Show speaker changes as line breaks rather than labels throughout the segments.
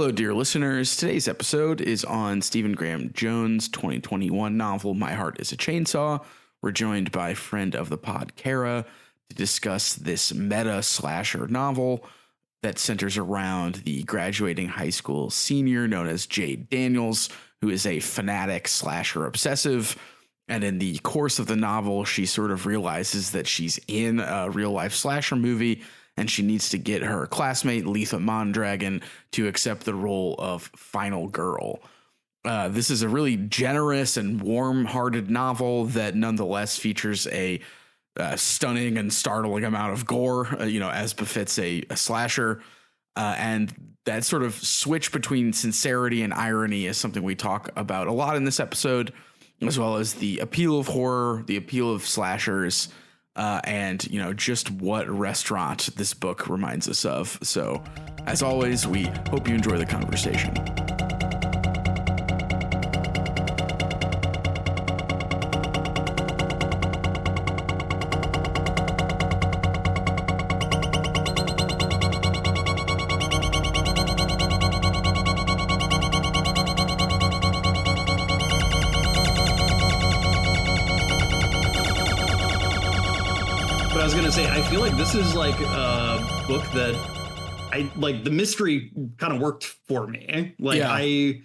Hello, dear listeners. Today's episode is on Stephen Graham Jones' 2021 novel, My Heart is a Chainsaw. We're joined by friend of the pod, Kara, to discuss this meta slasher novel that centers around the graduating high school senior known as Jade Daniels, who is a fanatic slasher obsessive. And in the course of the novel, she sort of realizes that she's in a real life slasher movie, and she needs to get her classmate, Letha Mondragon, to accept the role of final girl. This is a really generous and warm-hearted novel that nonetheless features a stunning and startling amount of gore, as befits a slasher. And that sort of switch between sincerity and irony is something we talk about a lot in this episode, as well as the appeal of horror, the appeal of slashers, and just what restaurant this book reminds us of. So, as always, we hope you enjoy the conversation.
I was going to say, I feel like this is like a book that I like. The mystery kind of worked for me. I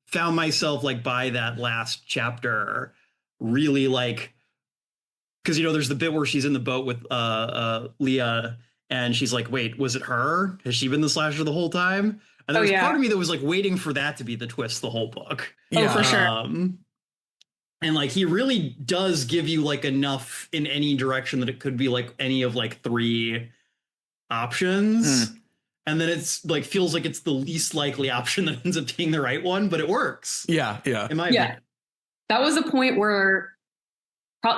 found myself by that last chapter really because there's the bit where she's in the boat with Leah and she's like, wait, was it her? Has she been the slasher the whole time? And there was part of me that was waiting for that to be the twist the whole book.
Oh, for sure.
And he really does give you enough in any direction that it could be any of three options. And then it's feels like it's the least likely option that ends up being the right one, but it works.
Yeah.
In my opinion.
That was the point where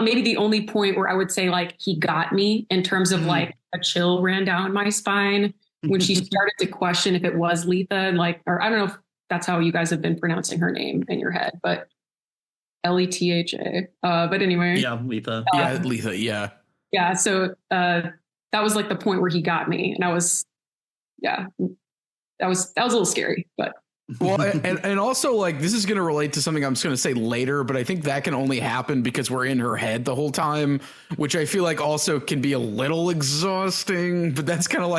maybe the only point where I would say he got me in terms of a chill ran down my spine when she started to question if it was Letha, or I don't know if that's how you guys have been pronouncing her name in your head, but Letha. But anyway.
Yeah, Letha.
Letha. Yeah.
Yeah. So that was the point where he got me. And that was a little scary, but.
Well, and also this is going to relate to something I'm just going to say later, but I think that can only happen because we're in her head the whole time, which I feel also can be a little exhausting. But that's kind of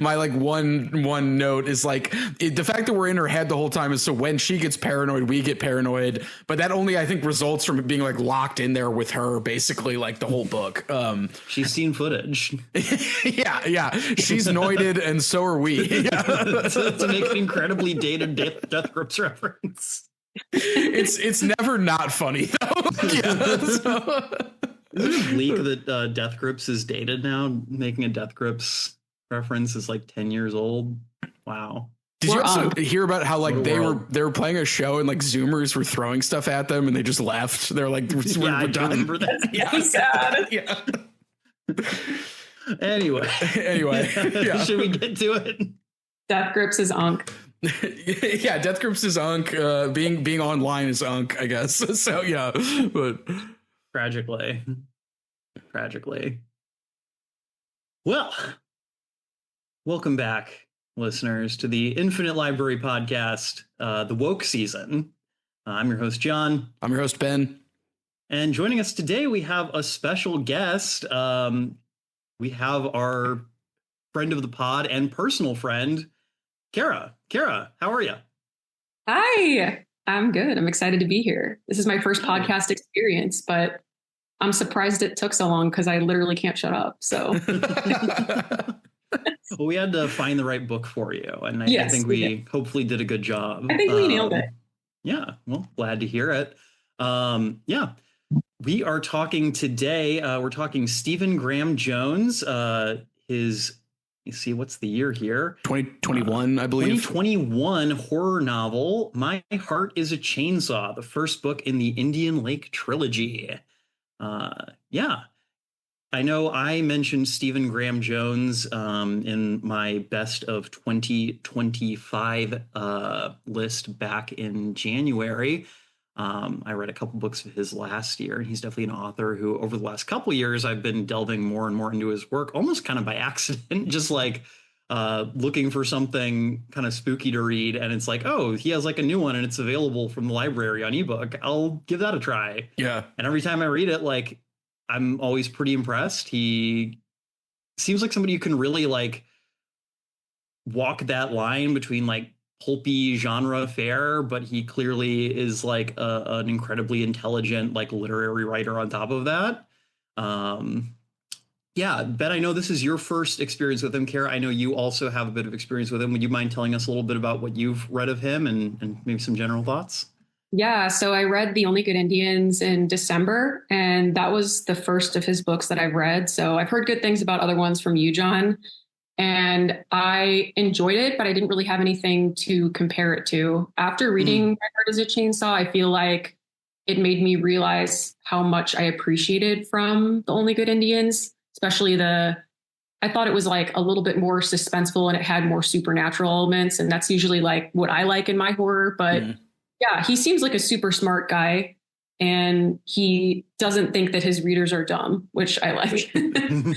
my one note is the fact that we're in her head the whole time is so when she gets paranoid, we get paranoid. But that only I think results from being locked in there with her basically the whole book.
She's seen footage.
Yeah. She's anointed, and so are we. Yeah.
to make an incredibly dated Death Grips reference.
It's never not funny though.
Isn't it bleak that Death Grips is dated now? Making a Death Grips reference is 10 years old. Wow.
Did you also hear about how they were playing a show and Zoomers were throwing stuff at them and they just left? They're we're done.
Remember that.
Yeah, sad.
Yeah.
Anyway,
yeah.
Should we get to it?
Death Grips is Unk.
Yeah, Death Grips is Unk. Being online is Unk, I guess. So yeah, but
tragically. Well, welcome back, listeners, to the Infinite Library Podcast, the Woke Season. I'm your host, John.
I'm your host, Ben.
And joining us today, we have a special guest. We have our friend of the pod and personal friend, Kara. Kara, how are you?
Hi, I'm good. I'm excited to be here. This is my first podcast experience, but I'm surprised it took so long because I literally can't shut up. So
well, we had to find the right book for you. And I think we hopefully did a good job.
I think we nailed it.
Yeah, well, glad to hear it. We are talking today. We're talking Stephen Graham Jones, you see, what's the year here?
2021, I believe.
2021 horror novel, My Heart is a Chainsaw, the first book in the Indian Lake trilogy. I know I mentioned Stephen Graham Jones in my best of 2025 list back in January. I read a couple books of his last year, and he's definitely an author who over the last couple of years, I've been delving more and more into his work, almost kind of by accident, just looking for something kind of spooky to read, and it's like, oh, he has like a new one and it's available from the library on ebook. I'll give that a try.
Yeah.
And every time I read it, like, I'm always pretty impressed. He seems like somebody who can really like walk that line between like pulpy genre fare, but he clearly is like an incredibly intelligent like literary writer on top of that. Yeah, Ben, I know this is your first experience with him. Kara, I know you also have a bit of experience with him. Would you mind telling us a little bit about what you've read of him and maybe some general thoughts?
Yeah, so I read The Only Good Indians in December, and that was the first of his books that I've read. So I've heard good things about other ones from you, John, and I enjoyed it, but I didn't really have anything to compare it to. After reading My Heart is a Chainsaw, I feel like it made me realize how much I appreciated from The Only Good Indians, especially I thought it was like a little bit more suspenseful and it had more supernatural elements. And that's usually like what I like in my horror, but yeah, he seems like a super smart guy, and he doesn't think that his readers are dumb, which I like.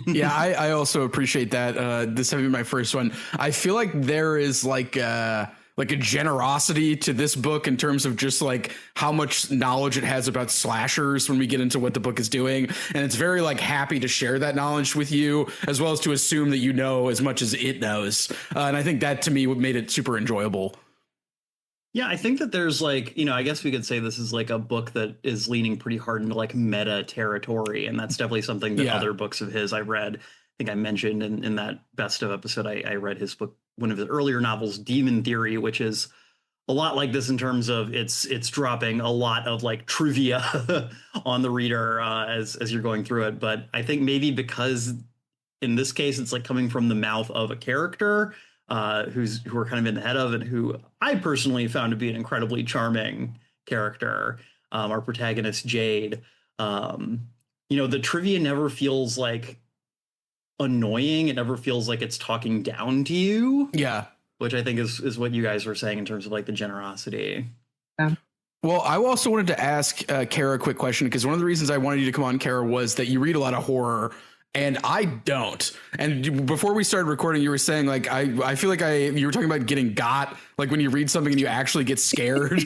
Yeah, I also appreciate that. This having been my first one, I feel like there is like a generosity to this book in terms of just like how much knowledge it has about slashers when we get into what the book is doing. And it's very like happy to share that knowledge with you, as well as to assume that you know as much as it knows. And I think that to me made it super enjoyable.
Yeah, I think that there's like, I guess we could say this is like a book that is leaning pretty hard into like meta territory. And that's definitely something that other books of his I read. I think I mentioned in that best of episode, I read his book, one of his earlier novels, Demon Theory, which is a lot like this in terms of it's dropping a lot of like trivia on the reader as you're going through it. But I think maybe because in this case, it's like coming from the mouth of a character who are kind of in the head of it, who I personally found to be an incredibly charming character. Our protagonist, Jade, the trivia never feels like annoying. It never feels like it's talking down to you.
Yeah.
Which I think is what you guys were saying in terms of like the generosity.
Yeah.
Well, I also wanted to ask Kara a quick question, because one of the reasons I wanted you to come on, Kara, was that you read a lot of horror and I don't. And before we started recording, you were saying like, I feel like you were talking about getting got, like when you read something and you actually get scared.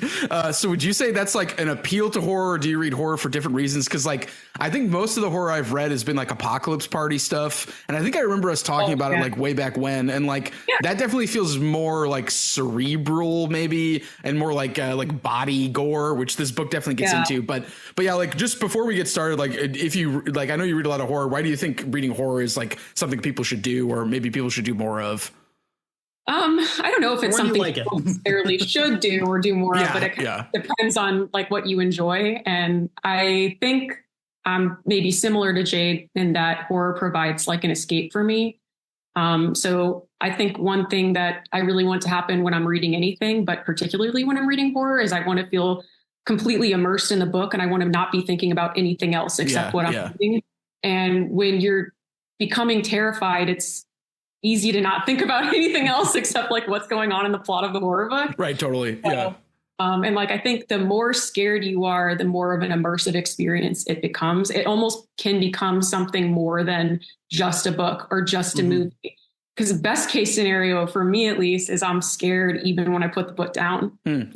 So would you say that's like an appeal to horror? Or do you read horror for different reasons? Cause like, I think most of the horror I've read has been like apocalypse party stuff. And I think I remember us talking about it like way back when. And like, that definitely feels more like cerebral maybe, and more like body gore, which this book definitely gets into. But yeah, like just before we get started, like if you like, I know you read a lot of horror. Why do you think reading horror is like something people should do, or maybe people should do more of?
I don't know if it's something people necessarily should do or do more of, but it kind of depends on like what you enjoy. And I think I'm maybe similar to Jade in that horror provides like an escape for me. So I think one thing that I really want to happen when I'm reading anything, but particularly when I'm reading horror, is I want to feel completely immersed in the book, and I want to not be thinking about anything else except what I'm reading. And when you're becoming terrified, it's easy to not think about anything else except like what's going on in the plot of the horror book.
Right. Totally.
So,
yeah.
And like, I think the more scared you are, the more of an immersive experience it becomes. It almost can become something more than just a book or just a movie. Because the best case scenario for me, at least, is I'm scared even when I put the book down. And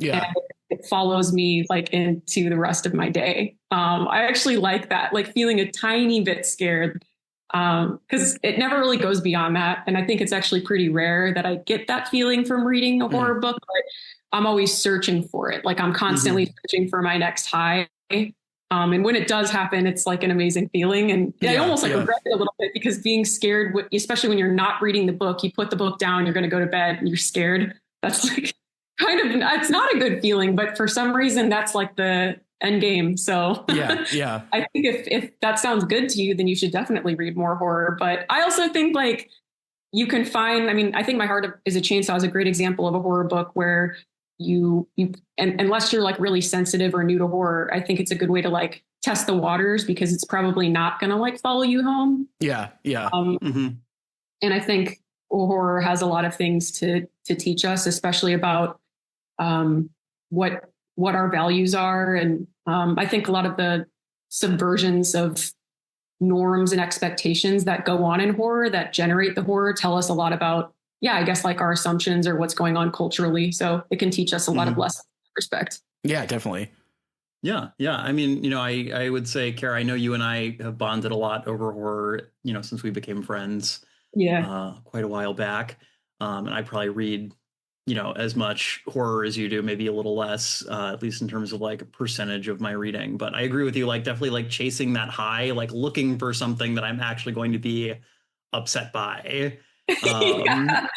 it follows me like into the rest of my day. I actually like that, like feeling a tiny bit scared, because it never really goes beyond that. And I think it's actually pretty rare that I get that feeling from reading a horror book, but I'm always searching for it. Like I'm constantly searching for my next high. And when it does happen, it's like an amazing feling. And I almost like regret it a little bit, because being scared, especially when you're not reading the book, you put the book down, you're going to go to bed and you're scared. That's like it's not a good feeling, but for some reason that's like the end game. So I think if that sounds good to you, then you should definitely read more horror. But I also think like you can find, I think My Heart is a Chainsaw is a great example of a horror book where and unless you're like really sensitive or new to horror, I think it's a good way to like test the waters, because it's probably not going to like follow you home. And I think horror has a lot of things to teach us, especially about what our values are. And I think a lot of the subversions of norms and expectations that go on in horror that generate the horror tell us a lot about yeah, I guess like our assumptions or what's going on culturally. So it can teach us a lot of lessons in that respect.
Yeah, definitely.
Yeah. Yeah. I mean, I would say, Kara, I know you and I have bonded a lot over horror, since we became friends quite a while back. And I probably read, as much horror as you do, maybe a little less, at least in terms of like a percentage of my reading. But I agree with you, like definitely like chasing that high, like looking for something that I'm actually going to be upset by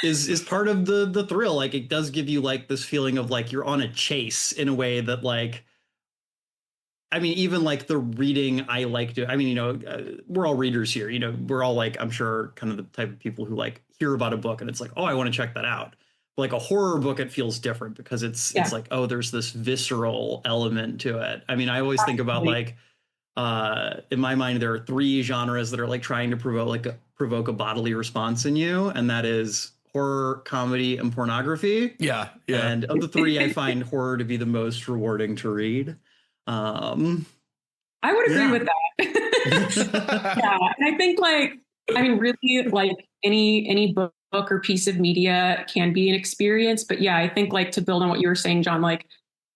is part of the thrill. Like it does give you like this feeling of like you're on a chase in a way that like, I mean, even like the reading I like to, I mean, we're all readers here, we're all like, I'm sure kind of the type of people who like hear about a book and it's like, oh, I want to check that out. But like a horror book, it feels different because it's like, oh, there's this visceral element to it. I mean, I always think about like, in my mind, there are 3 genres that are like trying to provoke a bodily response in you. And that is horror, comedy, and pornography.
Yeah. Yeah.
And of the 3, I find horror to be the most rewarding to read.
I would agree with that. Yeah. And I think like, I mean, really like any book or piece of media can be an experience, but yeah, I think like to build on what you were saying, John, like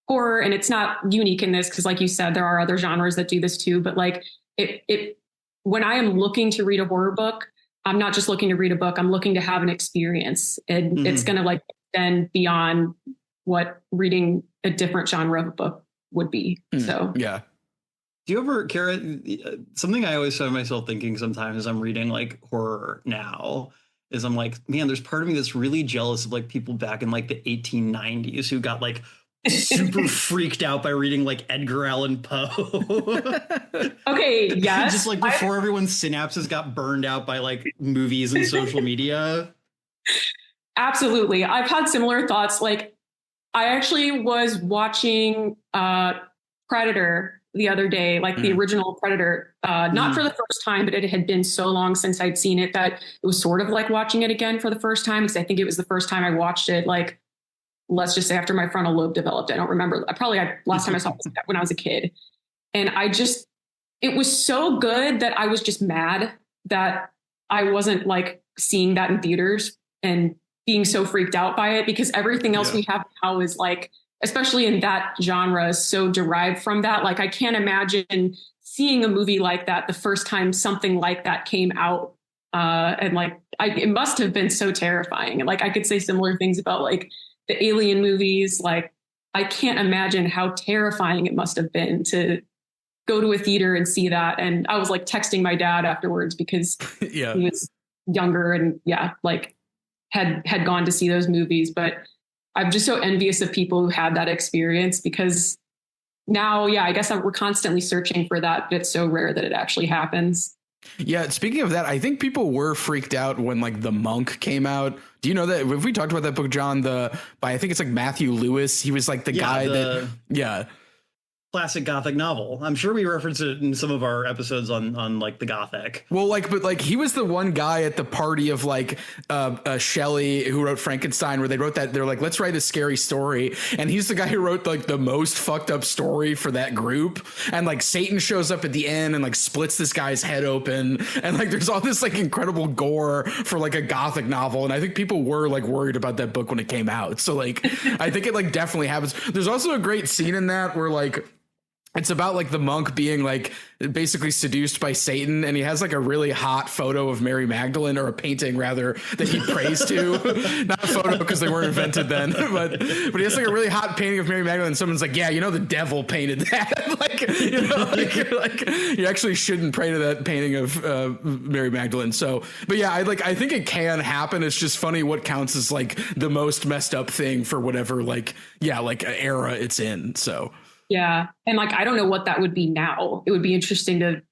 horror, and it's not unique in this because like you said, there are other genres that do this too, but like it when I am looking to read a horror book, I'm not just looking to read a book, I'm looking to have an experience, and it's going to like extend beyond what reading a different genre of a book would be. So
yeah.
Do you ever, Kara, something I always find myself thinking sometimes as I'm reading like horror now is I'm like, man, there's part of me that's really jealous of like people back in like the 1890s who got like super freaked out by reading like Edgar Allan Poe.
Okay, yes.
Just like before everyone's synapses got burned out by like movies and social media.
Absolutely. I've had similar thoughts. Like I actually was watching Predator the other day, like the original Predator, not for the first time, but it had been so long since I'd seen it that it was sort of like watching it again for the first time, because I think it was the first time I watched it, like, let's just say after my frontal lobe developed. I don't remember. Last time I saw it when I was a kid. And it was so good that I was just mad that I wasn't like seeing that in theaters and being so freaked out by it, because everything else we have now is like, especially in that genre, is so derived from that. Like I can't imagine seeing a movie like that the first time something like that came out. And like, it must have been so terrifying. And like, I could say similar things about like the Alien movies. Like I can't imagine how terrifying it must have been to go to a theater and see that. And I was like texting my dad afterwards because he was younger and like had gone to see those movies. But I'm just so envious of people who had that experience, because now, I guess we're constantly searching for that, but it's so rare that it actually happens.
Yeah. Speaking of that, I think people were freaked out when like The Monk came out. Do you know that? If we talked about that book, John, by I think it's like Matthew Lewis. He was like the guy that.
Classic Gothic novel. I'm sure we reference it in some of our episodes on like the Gothic.
Well, but he was the one guy at the party of like Shelley, who wrote Frankenstein, where they wrote that they're like, let's write a scary story, and he's the guy who wrote like the most fucked up story for that group. And like Satan shows up at the end and like splits this guy's head open, and like there's all this like incredible gore for like a Gothic novel. And I think people were like worried about that book when it came out. So like I think it like definitely happens. There's also a great scene in that where like it's about like the monk being like basically seduced by Satan, and he has like a really hot photo of Mary Magdalene, or a painting rather, that he prays to. Not a photo because they weren't invented then, but he has like a really hot painting of Mary Magdalene. And someone's like, yeah, the devil painted that. like you actually shouldn't pray to that painting of Mary Magdalene. So, but yeah, I think it can happen. It's just funny what counts as like the most messed up thing for whatever like era it's in. So.
Yeah. And like, I don't know what that would be now. It would be interesting to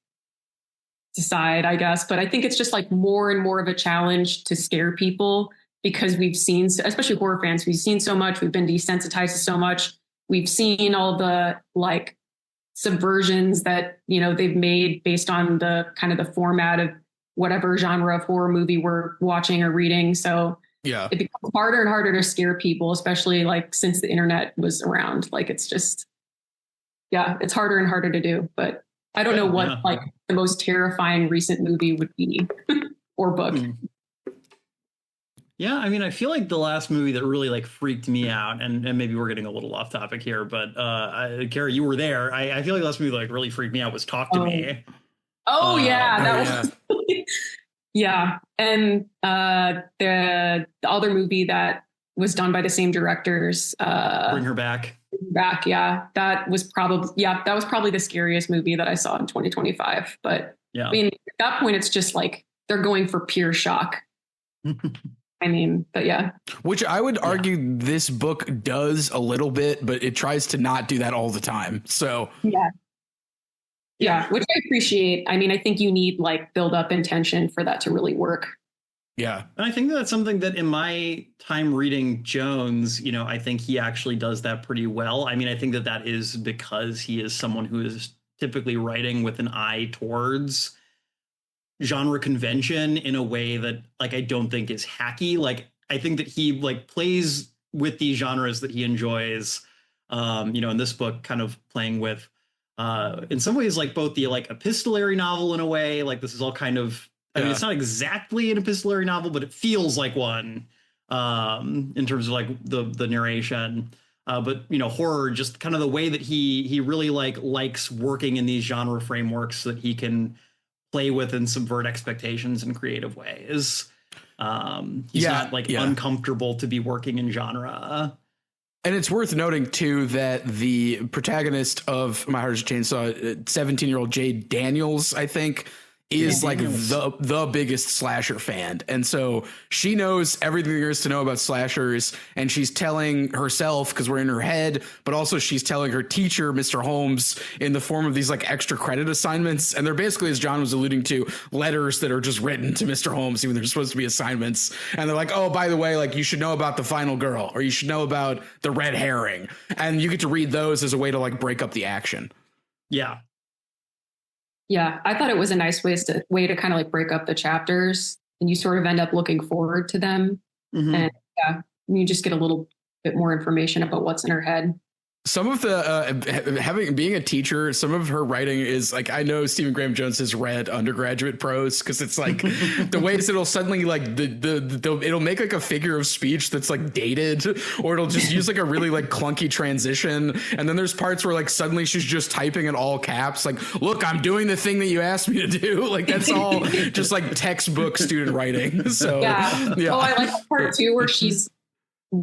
decide, I guess. But I think it's just like more and more of a challenge to scare people, because we've seen, especially horror fans, we've seen so much. We've been desensitized to so much. We've seen all the like subversions that, they've made based on the kind of the format of whatever genre of horror movie we're watching or reading. So it becomes harder and harder to scare people, especially like since the internet was around. Like it's just, it's harder and harder to do, but I don't know what like the most terrifying recent movie would be or book.
Yeah, I mean, I feel like the last movie that really like freaked me out, and maybe we're getting a little off topic here, but Kara, you were there. I feel like the last movie that like really freaked me out was Talk to
Oh,
Me.
oh yeah,
Oh,
that was yeah. And the other movie that was done by the same directors,
Bring Her Back.
back, yeah, that was probably the scariest movie that I saw in 2025. But
Yeah.
I mean, at that point, it's just like they're going for pure shock. I mean, but yeah.
Which I would argue this book does a little bit, but it tries to not do that all the time. So
Yeah, which I appreciate. I mean, I think you need like build up intention for that to really work.
yeah.
And I think that's something that in my time reading Jones, you know, I think he actually does that pretty well. I mean, I think that that is because he is someone who is typically writing with an eye towards genre convention in a way that like I don't think is hacky. Like I think that he like plays with these genres that he enjoys. You know, in this book, kind of playing with in some ways like both the like epistolary novel in a way, like this is all kind of I mean, it's not exactly an epistolary novel, but it feels like one in terms of like the narration. But you know, horror, just kind of the way that he really likes working in these genre frameworks that he can play with and subvert expectations in creative ways. He's not like uncomfortable to be working in genre.
And it's worth noting too that the protagonist of My Heart is a Chainsaw, 17-year-old Jade Daniels, I think, is like the biggest slasher fan. And so she knows everything there is to know about slashers, and she's telling herself, because we're in her head, but also she's telling her teacher, Mr. Holmes, in the form of these like extra credit assignments. And they're basically, as John was alluding to, letters that are just written to Mr. Holmes, even though they're supposed to be assignments. And they're like, oh, by the way, like you should know about the final girl, or you should know about the red herring. And you get to read those as a way to like break up the action.
Yeah.
Yeah, I thought it was a nice way to kind of like break up the chapters, and you sort of end up looking forward to them.
Mm-hmm.
And yeah, you just get a little bit more information about what's in her head.
Some of the being a teacher, some of her writing is like, I know Stephen Graham Jones has read undergraduate prose, because it's like the ways it'll suddenly like it'll make like a figure of speech that's like dated, or it'll just use like a really like clunky transition. And then there's parts where like suddenly she's just typing in all caps, like, look, I'm doing the thing that you asked me to do. Like that's all just like textbook student writing. So
yeah. Oh, I like the part too where she's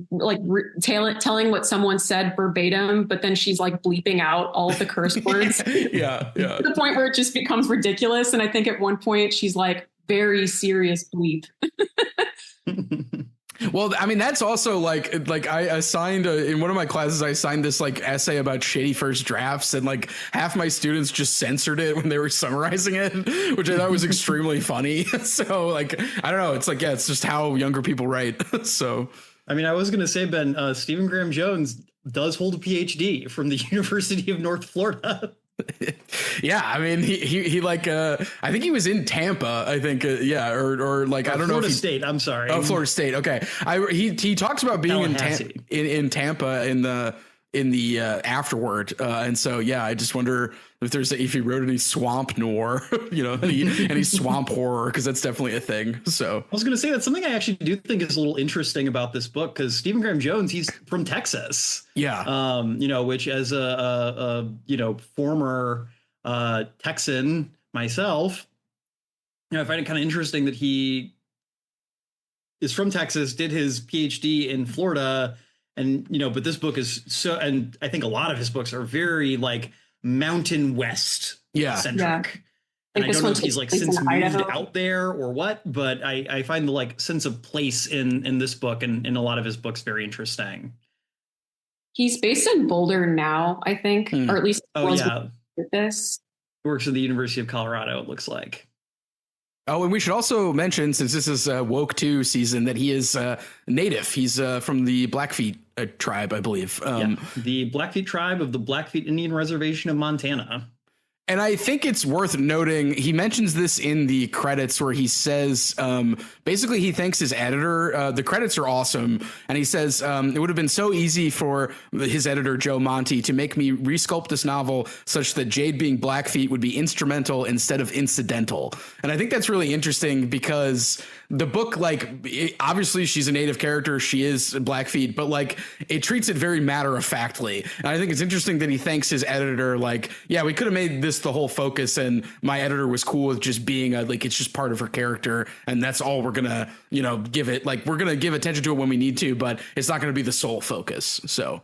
like telling what someone said verbatim, but then she's like bleeping out all of the curse words.
yeah
to the point where it just becomes ridiculous. And I think at one point she's like, very serious bleep.
Well, I mean, that's also like I assigned in one of my classes, I assigned this like essay about shitty first drafts, and like half my students just censored it when they were summarizing it, which I thought was extremely funny. So like, I don't know. It's like, yeah, it's just how younger people write. So
I mean, I was going to say, Ben, Stephen Graham Jones does hold a PhD from the University of North Florida.
Yeah, I mean, he like I think he was in Tampa. I think or like I don't know if
State. I'm sorry.
Oh, Florida State. Okay, he talks about being in Tampa in the afterward, and so yeah, I just wonder if he wrote any swamp noir, you know, any swamp horror, because that's definitely a thing. So
I was going to say that's something I actually do think is a little interesting about this book, because Stephen Graham Jones, he's from Texas.
Yeah.
You know, which as a you know, former Texan myself, you know, I find it kind of interesting that he is from Texas, did his PhD in Florida, and you know, but this book is so, and I think a lot of his books are very like Mountain West centric. Yeah. And I don't know if he's like since moved out there or what, but I find the like sense of place in this book and in a lot of his books very interesting.
He's based in Boulder now, I think, or at least with this.
He works at the University of Colorado, it looks like.
Oh, and we should also mention, since this is Woke 2 season, that he is native. He's from the Blackfeet tribe, I believe.
The Blackfeet tribe of the Blackfeet Indian Reservation of Montana.
And I think it's worth noting, he mentions this in the credits where he says, basically he thanks his editor. The credits are awesome. And he says, it would have been so easy for his editor, Joe Monti, to make me resculpt this novel such that Jade being Blackfeet would be instrumental instead of incidental. And I think that's really interesting because the book, like, obviously she's a native character. She is Blackfeet, but like it treats it very matter of factly. And I think it's interesting that he thanks his editor. Like, yeah, we could have made this the whole focus, and my editor was cool with just being like, it's just part of her character, and that's all we're gonna, give it. Like, we're gonna give attention to it when we need to, but it's not gonna be the sole focus. So,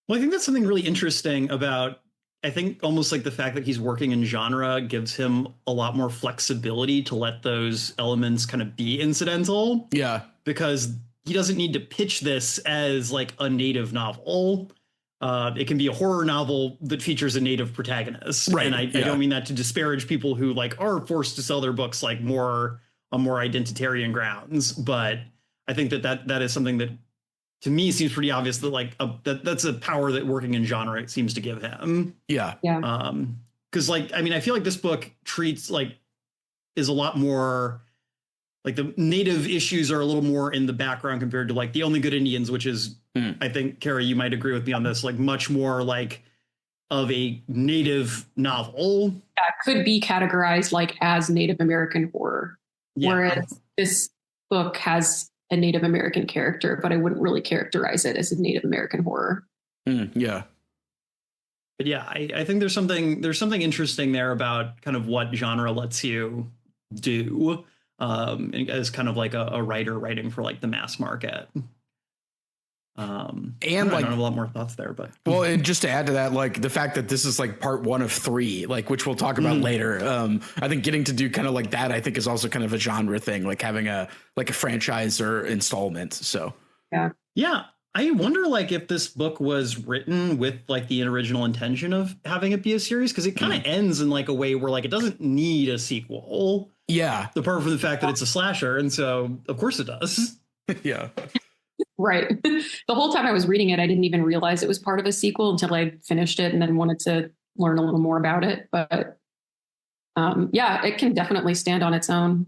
well, I think that's something really interesting about. I think almost like the fact that he's working in genre gives him a lot more flexibility to let those elements kind of be incidental.
Yeah,
because he doesn't need to pitch this as like a native novel. It can be a horror novel that features a native protagonist.
Right.
And I don't mean that to disparage people who like are forced to sell their books like more on more identitarian grounds. But I think that is something that to me seems pretty obvious that like that's a power that working in genre seems to give him.
Yeah.
Yeah.
Because like, I mean, I feel like this book treats like is a lot more like the native issues are a little more in the background compared to like The Only Good Indians, which is, I think, Kara, you might agree with me on this, like much more like of a native novel.
That could be categorized like as Native American horror. Yeah. Whereas this book has a Native American character, but I wouldn't really characterize it as a Native American horror.
Yeah.
But yeah, I think there's something interesting there about kind of what genre lets you do. As kind of like a writer writing for like the mass market. And like, I don't have a lot more thoughts there, but
well, and just to add to that, like the fact that this is like part 1 of 3, like which we'll talk about later. I think getting to do kind of like that, I think is also kind of a genre thing, like having a franchise or installment. So
yeah. I wonder like if this book was written with like the original intention of having it be a series, because it kind of ends in like a way where like it doesn't need a sequel.
Yeah.
Apart from the fact that it's a slasher. And so of course it does.
Yeah.
Right. The whole time I was reading it, I didn't even realize it was part of a sequel until I finished it and then wanted to learn a little more about it. But yeah, it can definitely stand on its own.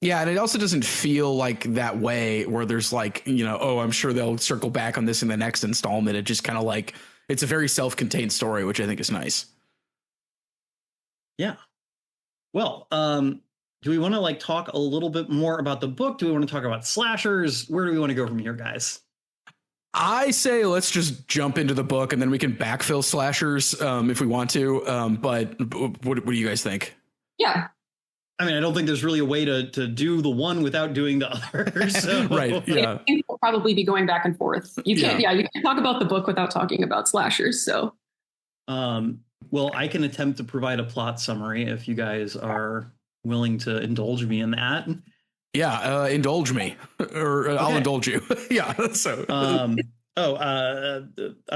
Yeah, and it also doesn't feel like that way where there's like, oh, I'm sure they'll circle back on this in the next installment. It just kind of like, it's a very self-contained story, which I think is nice.
Yeah. Well, do we want to like talk a little bit more about the book? Do we want to talk about slashers? Where do we want to go from here, guys?
I say let's just jump into the book and then we can backfill slashers if we want to. But what do you guys think?
Yeah.
I mean, I don't think there's really a way to do the one without doing the other. So.
Right. Yeah.
We'll probably be going back and forth. You can't. Yeah. You can talk about the book without talking about slashers. So.
Well, I can attempt to provide a plot summary if you guys are willing to indulge me in that.
Yeah. Indulge me, or okay. I'll indulge you. Yeah. So.
I'm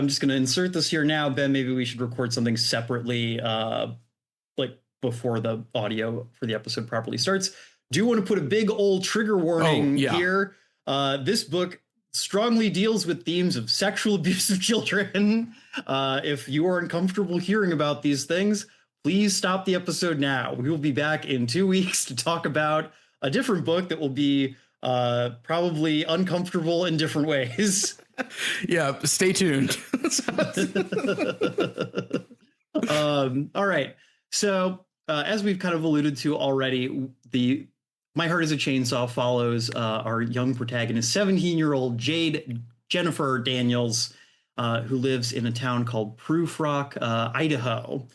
just going to insert this here now. Ben, maybe we should record something separately, like before the audio for the episode properly starts. Do want to put a big old trigger warning here. This book strongly deals with themes of sexual abuse of children. If you are uncomfortable hearing about these things, please stop the episode now. We will be back in 2 weeks to talk about a different book that will be probably uncomfortable in different ways.
Yeah, stay tuned.
All right. So as we've kind of alluded to already, My Heart is a Chainsaw follows our young protagonist, 17-year-old Jade Jennifer Daniels, who lives in a town called Proof Rock, Idaho,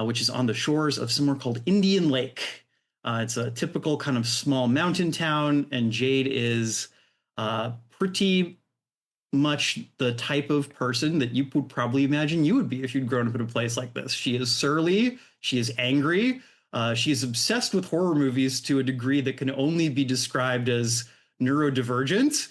which is on the shores of somewhere called Indian Lake. It's a typical kind of small mountain town, and Jade is pretty much the type of person that you would probably imagine you would be if you'd grown up in a place like this. She is surly. She is angry. She is obsessed with horror movies to a degree that can only be described as neurodivergent.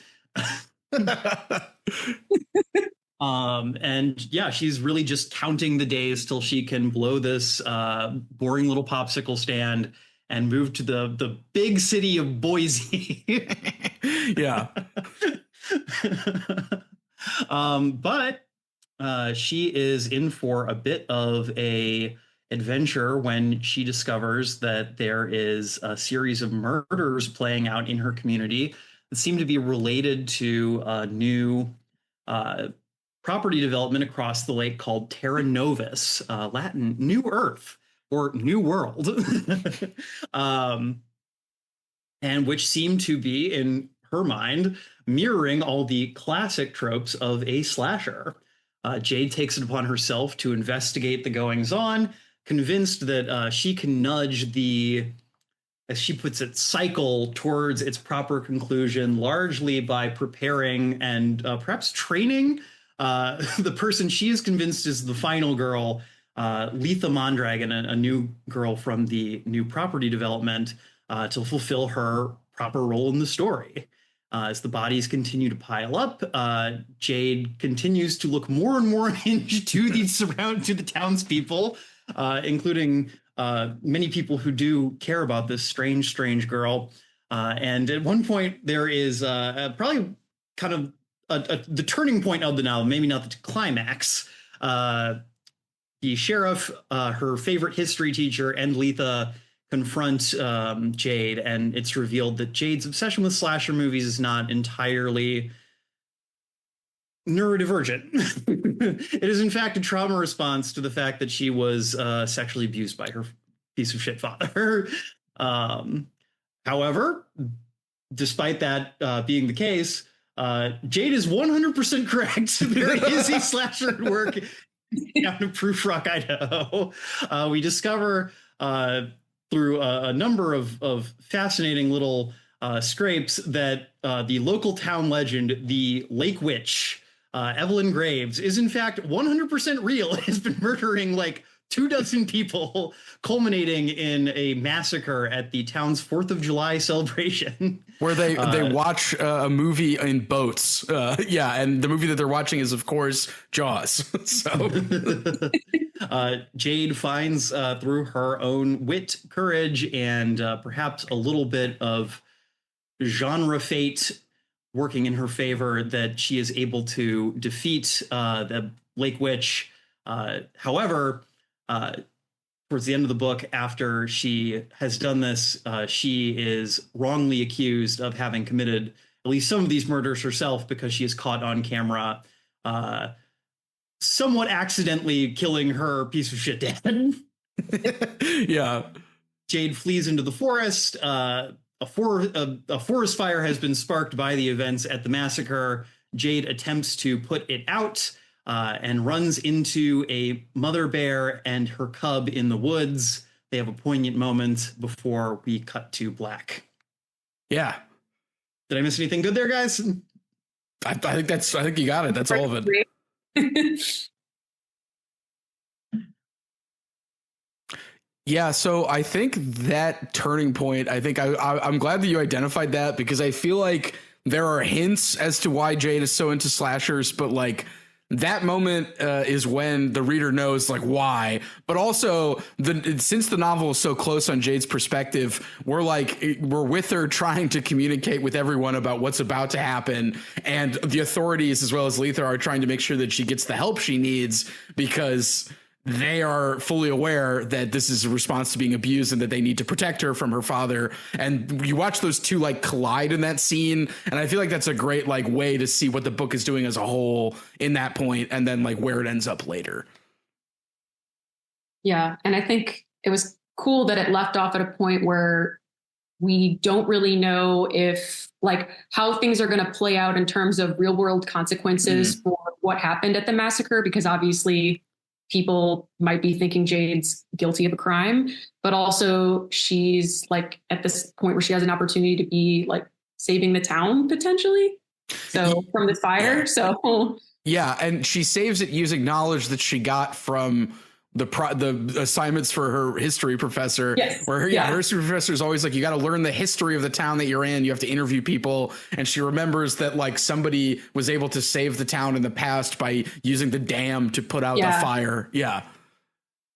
And yeah, she's really just counting the days till she can blow this boring little popsicle stand and move to the big city of Boise.
Yeah.
But She is in for a bit of a adventure when she discovers that there is a series of murders playing out in her community that seem to be related to a new property development across the lake called Terra Novus, Latin New Earth or New World, and which seem to be, in her mind, mirroring all the classic tropes of a slasher. Jade takes it upon herself to investigate the goings on, convinced that she can nudge the, as she puts it, cycle towards its proper conclusion, largely by preparing and perhaps training the person she is convinced is the final girl, Letha Mondragon, a new girl from the new property development, to fulfill her proper role in the story. As the bodies continue to pile up, Jade continues to look more and more hinged to the townspeople, including many people who do care about this strange girl. And at one point, there is probably kind of the turning point of the novel, maybe not the climax. The sheriff, her favorite history teacher, and Letha confront Jade, and it's revealed that Jade's obsession with slasher movies is not entirely neurodivergent. It is, in fact, a trauma response to the fact that she was sexually abused by her piece of shit father. However, despite that being the case, Jade is 100% correct. There is a slasher at work down in Proof Rock, Idaho. We discover through a number of fascinating little scrapes that the local town legend, the Lake Witch, Evelyn Graves, is in fact 100% real. It has been murdering like 24 people, culminating in a massacre at the town's 4th of July celebration.
Where they watch a movie in boats. And the movie that they're watching is, of course, Jaws. So
Jade finds through her own wit, courage, and perhaps a little bit of genre fate working in her favor that she is able to defeat the Lake Witch. However, towards the end of the book, after she has done this, she is wrongly accused of having committed at least some of these murders herself, because she is caught on camera somewhat accidentally killing her piece of shit dad.
Yeah.
Jade flees into the forest. A forest fire has been sparked by the events at the massacre. Jade attempts to put it out and runs into a mother bear and her cub in the woods. They have a poignant moment before we cut to black.
Yeah.
Did I miss anything good there, guys?
I think you got it. That's all of it. Yeah, so I think that turning point, I'm glad that you identified that, because I feel like there are hints as to why Jade is so into slashers, but like that moment is when the reader knows like why. But also, since the novel is so close on Jade's perspective, we're with her, trying to communicate with everyone about what's about to happen, and the authorities as well as Letha are trying to make sure that she gets the help she needs, because they are fully aware that this is a response to being abused and that they need to protect her from her father. And you watch those two like collide in that scene. And I feel like that's a great like way to see what the book is doing as a whole in that point, and then like where it ends up later.
Yeah. And I think it was cool that it left off at a point where we don't really know if like how things are going to play out in terms of real world consequences for what happened at the massacre, because obviously people might be thinking Jade's guilty of a crime, but also she's like at this point where she has an opportunity to be like saving the town potentially. So from the fire. So
yeah. And she saves it using knowledge that she got from the assignments for her history professor, where her history professor is always like, you got to learn the history of the town that you're in. You have to interview people. And she remembers that like somebody was able to save the town in the past by using the dam to put out the fire. Yeah.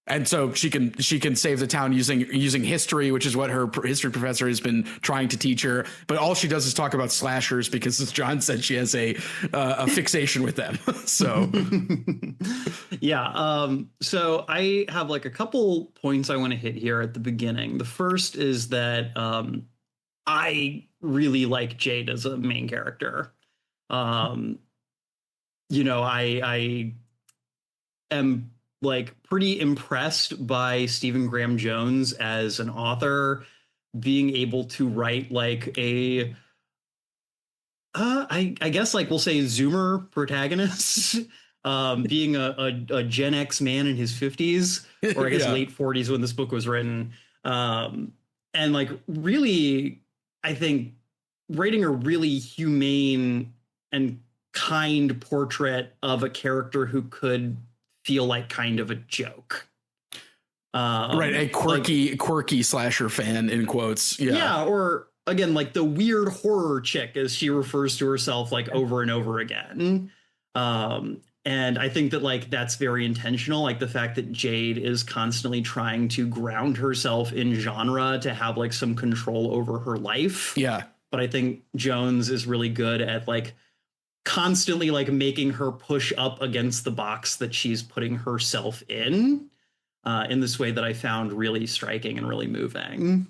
And so she can save the town using history, which is what her history professor has been trying to teach her. But all she does is talk about slashers because, as John said, she has a fixation with them. So
yeah. So I have like a couple points I want to hit here at the beginning. The first is that I really like Jade as a main character. I am like pretty impressed by Stephen Graham Jones as an author, being able to write like a I guess like we'll say Zoomer protagonist, being a Gen X man in his 50s, or I guess late 40s when this book was written. And like really, I think writing a really humane and kind portrait of a character who could feel like kind of a joke.
Right, a quirky slasher fan in quotes.
Yeah, or again, like the weird horror chick, as she refers to herself like over and over again. And I think that like that's very intentional, like the fact that Jade is constantly trying to ground herself in genre to have like some control over her life.
Yeah.
But I think Jones is really good at like constantly like making her push up against the box that she's putting herself in this way that I found really striking and really moving.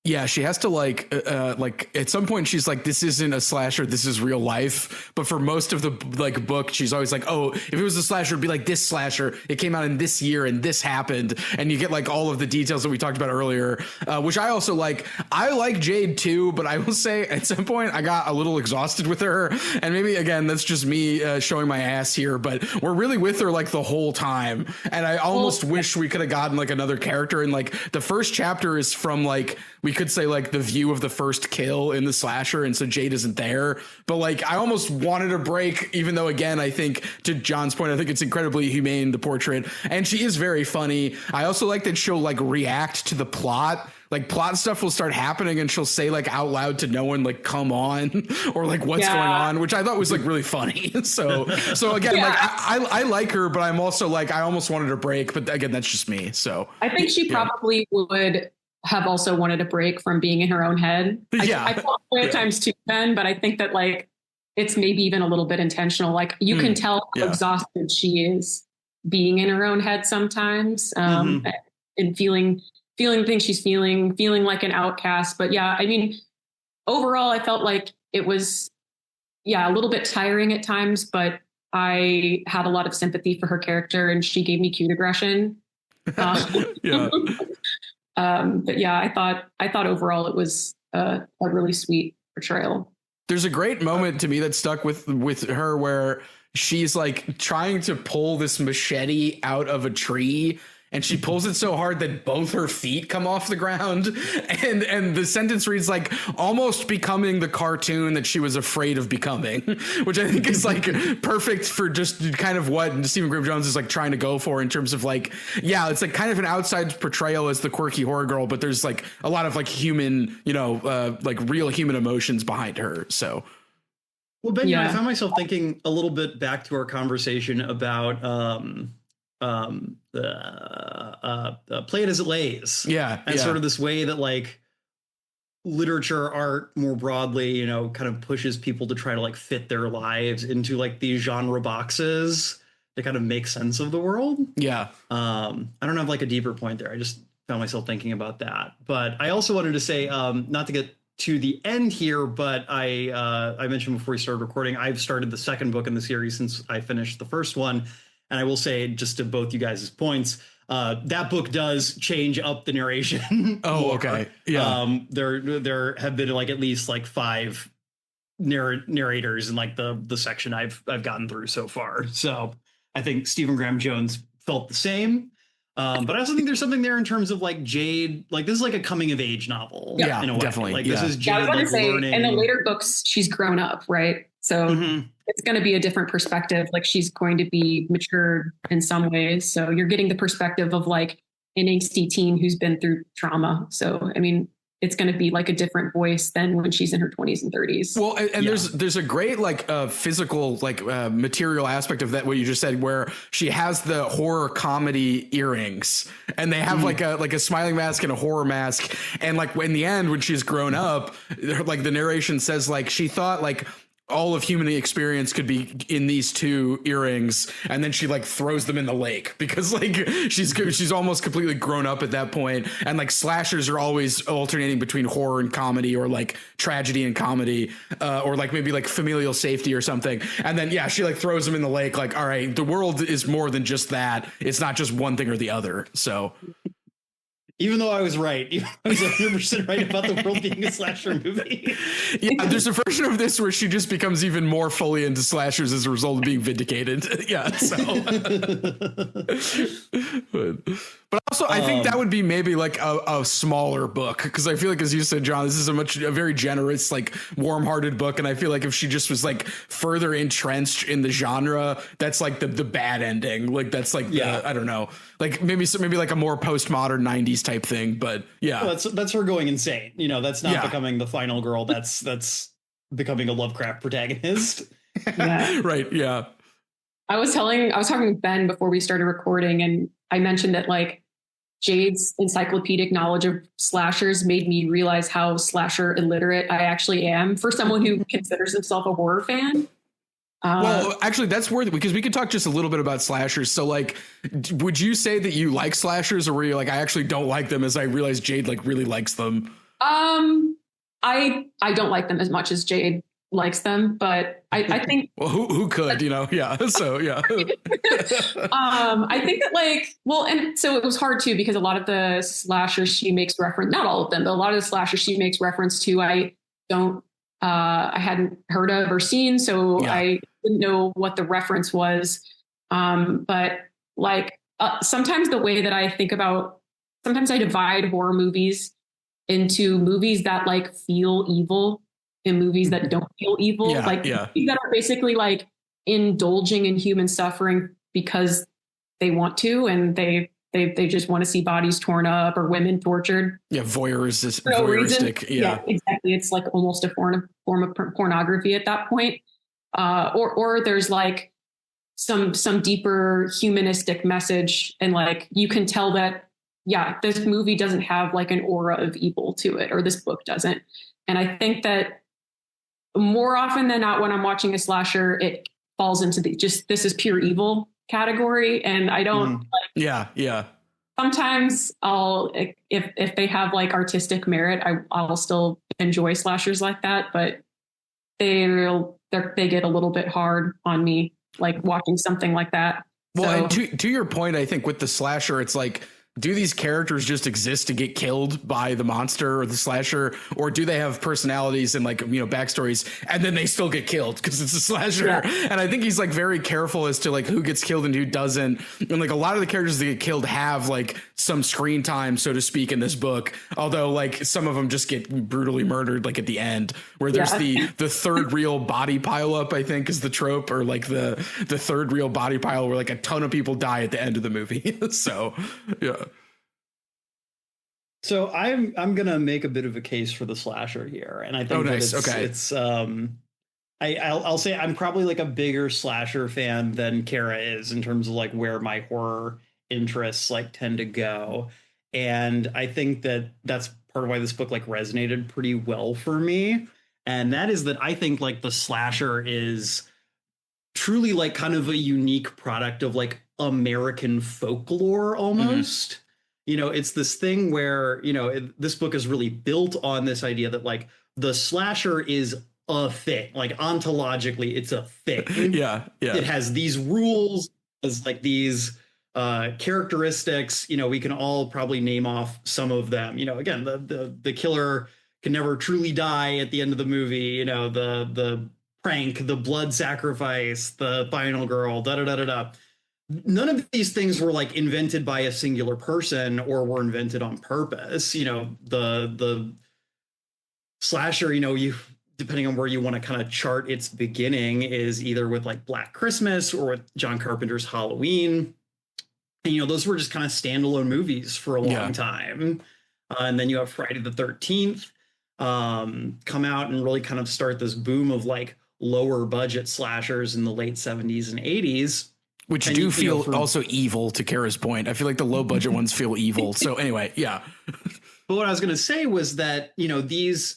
Yeah, she has to like at some point she's like, this isn't a slasher, this is real life. But for most of the like book, she's always like, oh, if it was a slasher, it'd be like this slasher. It came out in this year and this happened. And you get like all of the details that we talked about earlier, which I also like. I like Jade too, but I will say at some point I got a little exhausted with her. And maybe again, that's just me showing my ass here, but we're really with her like the whole time. And I almost wish we could have gotten like another character. And like the first chapter is from like, we could say like the view of the first kill in the slasher, and so Jade isn't there. But like I almost wanted a break, even though again I think to John's point, I think it's incredibly humane, the portrait, and she is very funny. I also like that she'll like react to the plot. Like plot stuff will start happening and she'll say like out loud to no one like come on or like what's going on, which I thought was like really funny. So again, like I like her, but I'm also like I almost wanted a break, but again that's just me. So
I think she probably would have also wanted a break from being in her own head. I felt at times too, Ben, but I think that like it's maybe even a little bit intentional. Like you can tell how exhausted she is being in her own head sometimes, and feeling things she's feeling like an outcast. But yeah, I mean, overall, I felt like it was, a little bit tiring at times, but I had a lot of sympathy for her character and she gave me cute aggression. But yeah, I thought overall it was a really sweet portrayal.
There's a great moment to me that stuck with her where she's like trying to pull this machete out of a tree, and she pulls it so hard that both her feet come off the ground. And the sentence reads like almost becoming the cartoon that she was afraid of becoming, which I think is like perfect for just kind of what Stephen Graham Jones is like trying to go for in terms of like, it's like kind of an outside portrayal as the quirky horror girl, but there's like a lot of like human, like real human emotions behind her. So.
Well, Ben, I found myself thinking a little bit back to our conversation about, play it as it lays. And sort of this way that like literature, art more broadly, kind of pushes people to try to like fit their lives into like these genre boxes to kind of make sense of the world. I don't have like a deeper point there. I just found myself thinking about that. But I also wanted to say, not to get to the end here, but I mentioned before we started recording, I've started the second book in the series since I finished the first one. And I will say, just to both you guys' points, that book does change up the narration.
Okay. Yeah.
There have been like at least like 5 narrators in like the section I've gotten through so far. So I think Stephen Graham Jones felt the same. But I also think there's something there in terms of like Jade, like this is like a coming of age novel.
Yeah,
in a way.
Definitely.
Like this is Jade
I was going
like
to say,
learning.
in the later books, she's grown up, right? So it's going to be a different perspective. Like she's going to be matured in some ways. So you're getting the perspective of like an angsty teen who's been through trauma. So, I mean, it's going to be like a different voice than when she's in her 20s and 30s.
Well, and there's a great like physical like material aspect of that, what you just said, where she has the horror comedy earrings and they have like a smiling mask and a horror mask. And like in the end, when she's grown up, like the narration says like she thought like all of human experience could be in these two earrings, and then she like throws them in the lake because like she's almost completely grown up at that point. And like slashers are always alternating between horror and comedy, or like tragedy and comedy, or like maybe like familial safety or something. And then she like throws them in the lake, like, all right, the world is more than just that. It's not just one thing or the other. So
even though I was right, I was 100% right about the world being a slasher movie.
Yeah, there's a version of this where she just becomes even more fully into slashers as a result of being vindicated. Yeah, so. But also, I think that would be maybe like a smaller book, because I feel like, as you said, John, this is a very generous, like warm-hearted book, and I feel like if she just was like further entrenched in the genre, that's like the bad ending. Like that's like I don't know, like maybe like a more postmodern 90s type thing. But
well, that's her going insane. That's not becoming the final girl. That's becoming a Lovecraft protagonist.
Yeah.
Right. Yeah.
I was talking with Ben before we started recording, and I mentioned that like Jade's encyclopedic knowledge of slashers made me realize how slasher illiterate I actually am for someone who considers himself a horror fan.
Well, actually, that's worth it, because we could talk just a little bit about slashers. So, like, would you say that you like slashers, or were you like, I actually don't like them, as I realized Jade like really likes them?
I don't like them as much as Jade likes them, but I think
well, who could, yeah. So yeah.
I think that like, well, and so it was hard too, because a lot of the slashers she makes reference, not all of them, but a lot of the slashers she makes reference to, I hadn't heard of or seen, so I didn't know what the reference was. But like sometimes the way that I think about, sometimes I divide horror movies into movies that like feel evil and movies that don't feel evil, movies that are basically like indulging in human suffering because they want to, and they just want to see bodies torn up or women tortured. Yeah,
voyeuristic.
Yeah, exactly. It's like almost a form of pornography at that point. Or there's like some deeper humanistic message, and like you can tell that this movie doesn't have like an aura of evil to it, or this book doesn't. And I think that more often than not, when I'm watching a slasher, it falls into this is pure evil category. And I don't sometimes if they have like artistic merit, I'll still enjoy slashers like that, but they get a little bit hard on me, like watching something like that.
Well, so, and to your point, I think with the slasher, it's like, do these characters just exist to get killed by the monster or the slasher, or do they have personalities and like, backstories, and then they still get killed because it's a slasher? And I think he's like very careful as to like who gets killed and who doesn't. And like a lot of the characters that get killed have like some screen time, so to speak, in this book. Although like some of them just get brutally murdered, like at the end, where there's the third reel body pile up, I think is the trope, or like the third reel body pile where like a ton of people die at the end of the movie. So yeah.
So I'm gonna make a bit of a case for the slasher here, and I think it's I'll say I'm probably like a bigger slasher fan than Kara is in terms of like where my horror interests like tend to go, and I think that that's part of why this book like resonated pretty well for me, and that is that I think like the slasher is truly like kind of a unique product of like American folklore almost. It's this thing where, this book is really built on this idea that like the slasher is a thing, like ontologically, it's a thing.
Yeah.
It has these rules, as like these characteristics, we can all probably name off some of them. Again, the killer can never truly die at the end of the movie, the prank, the blood sacrifice, the final girl, da-da-da-da-da. None of these things were like invented by a singular person or were invented on purpose. The slasher, you depending on where you want to kind of chart its beginning, is either with like Black Christmas or with John Carpenter's Halloween. And, those were just kind of standalone movies for a long time. And then you have Friday the 13th come out and really kind of start this boom of like lower budget slashers in the late 70s and 80s.
Which do feel also evil, to Kara's point. I feel like the low budget ones feel evil. So anyway, yeah.
But what I was going to say was that, these,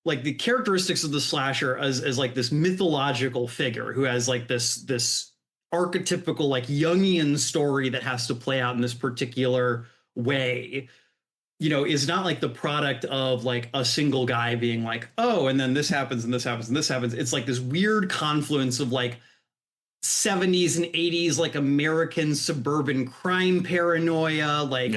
like the characteristics of the slasher as like this mythological figure who has like this archetypical like Jungian story that has to play out in this particular way, is not like the product of like a single guy being like, oh, and then this happens and this happens and this happens. It's like this weird confluence of like 70s and 80s, like American suburban crime paranoia, like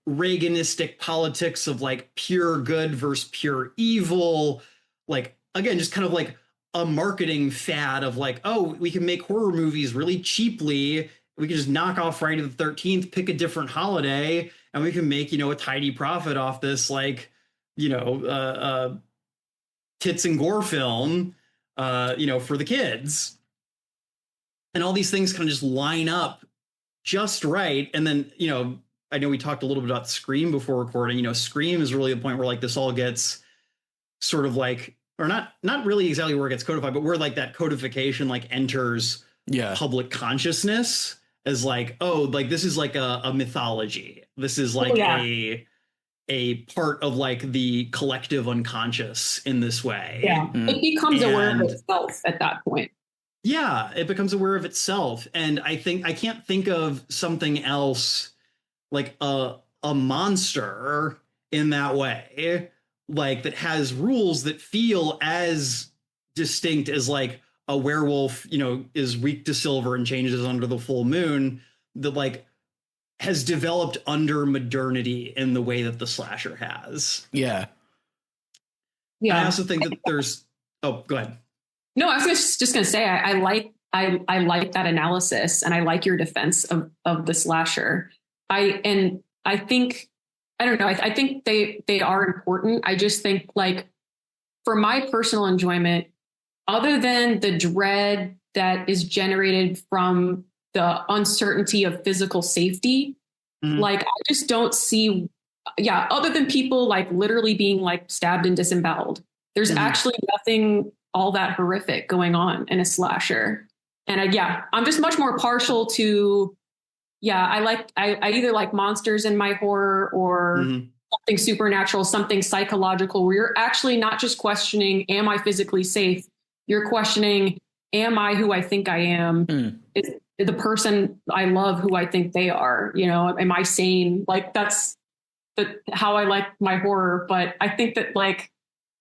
Reaganistic politics of like pure good versus pure evil. Like, again, just kind of like a marketing fad of like, oh, we can make horror movies really cheaply. We can just knock off Friday the 13th, pick a different holiday, and we can make, a tidy profit off this, like, tits and gore film, for the kids. And all these things kind of just line up just right. And then, I know we talked a little bit about Scream before recording. Scream is really the point where like this all gets sort of like, or not really exactly where it gets codified, but where like that codification like enters public consciousness as like, oh, like this is like a mythology. This is like a part of like the collective unconscious in this way.
Yeah, it becomes aware of itself at that point.
Yeah, it becomes aware of itself. And I think I can't think of something else like a monster in that way, like that has rules that feel as distinct as like a werewolf, is weak to silver and changes under the full moon, that like has developed under modernity in the way that the slasher has.
Yeah.
Yeah.
I also think that there's, oh, go ahead.
No, I was just going to say, I like that analysis, and I like your defense of the slasher. I think, I don't know, I think they are important. I just think like for my personal enjoyment, other than the dread that is generated from the uncertainty of physical safety, like I just don't see, other than people like literally being like stabbed and disemboweled, there's actually nothing all that horrific going on in a slasher. And I'm just much more partial to, I either like monsters in my horror or something supernatural, something psychological, where you're actually not just questioning, am I physically safe? You're questioning, am I who I think I am? Is the person I love who I think they are? Am I sane? Like that's how I like my horror. But I think that like,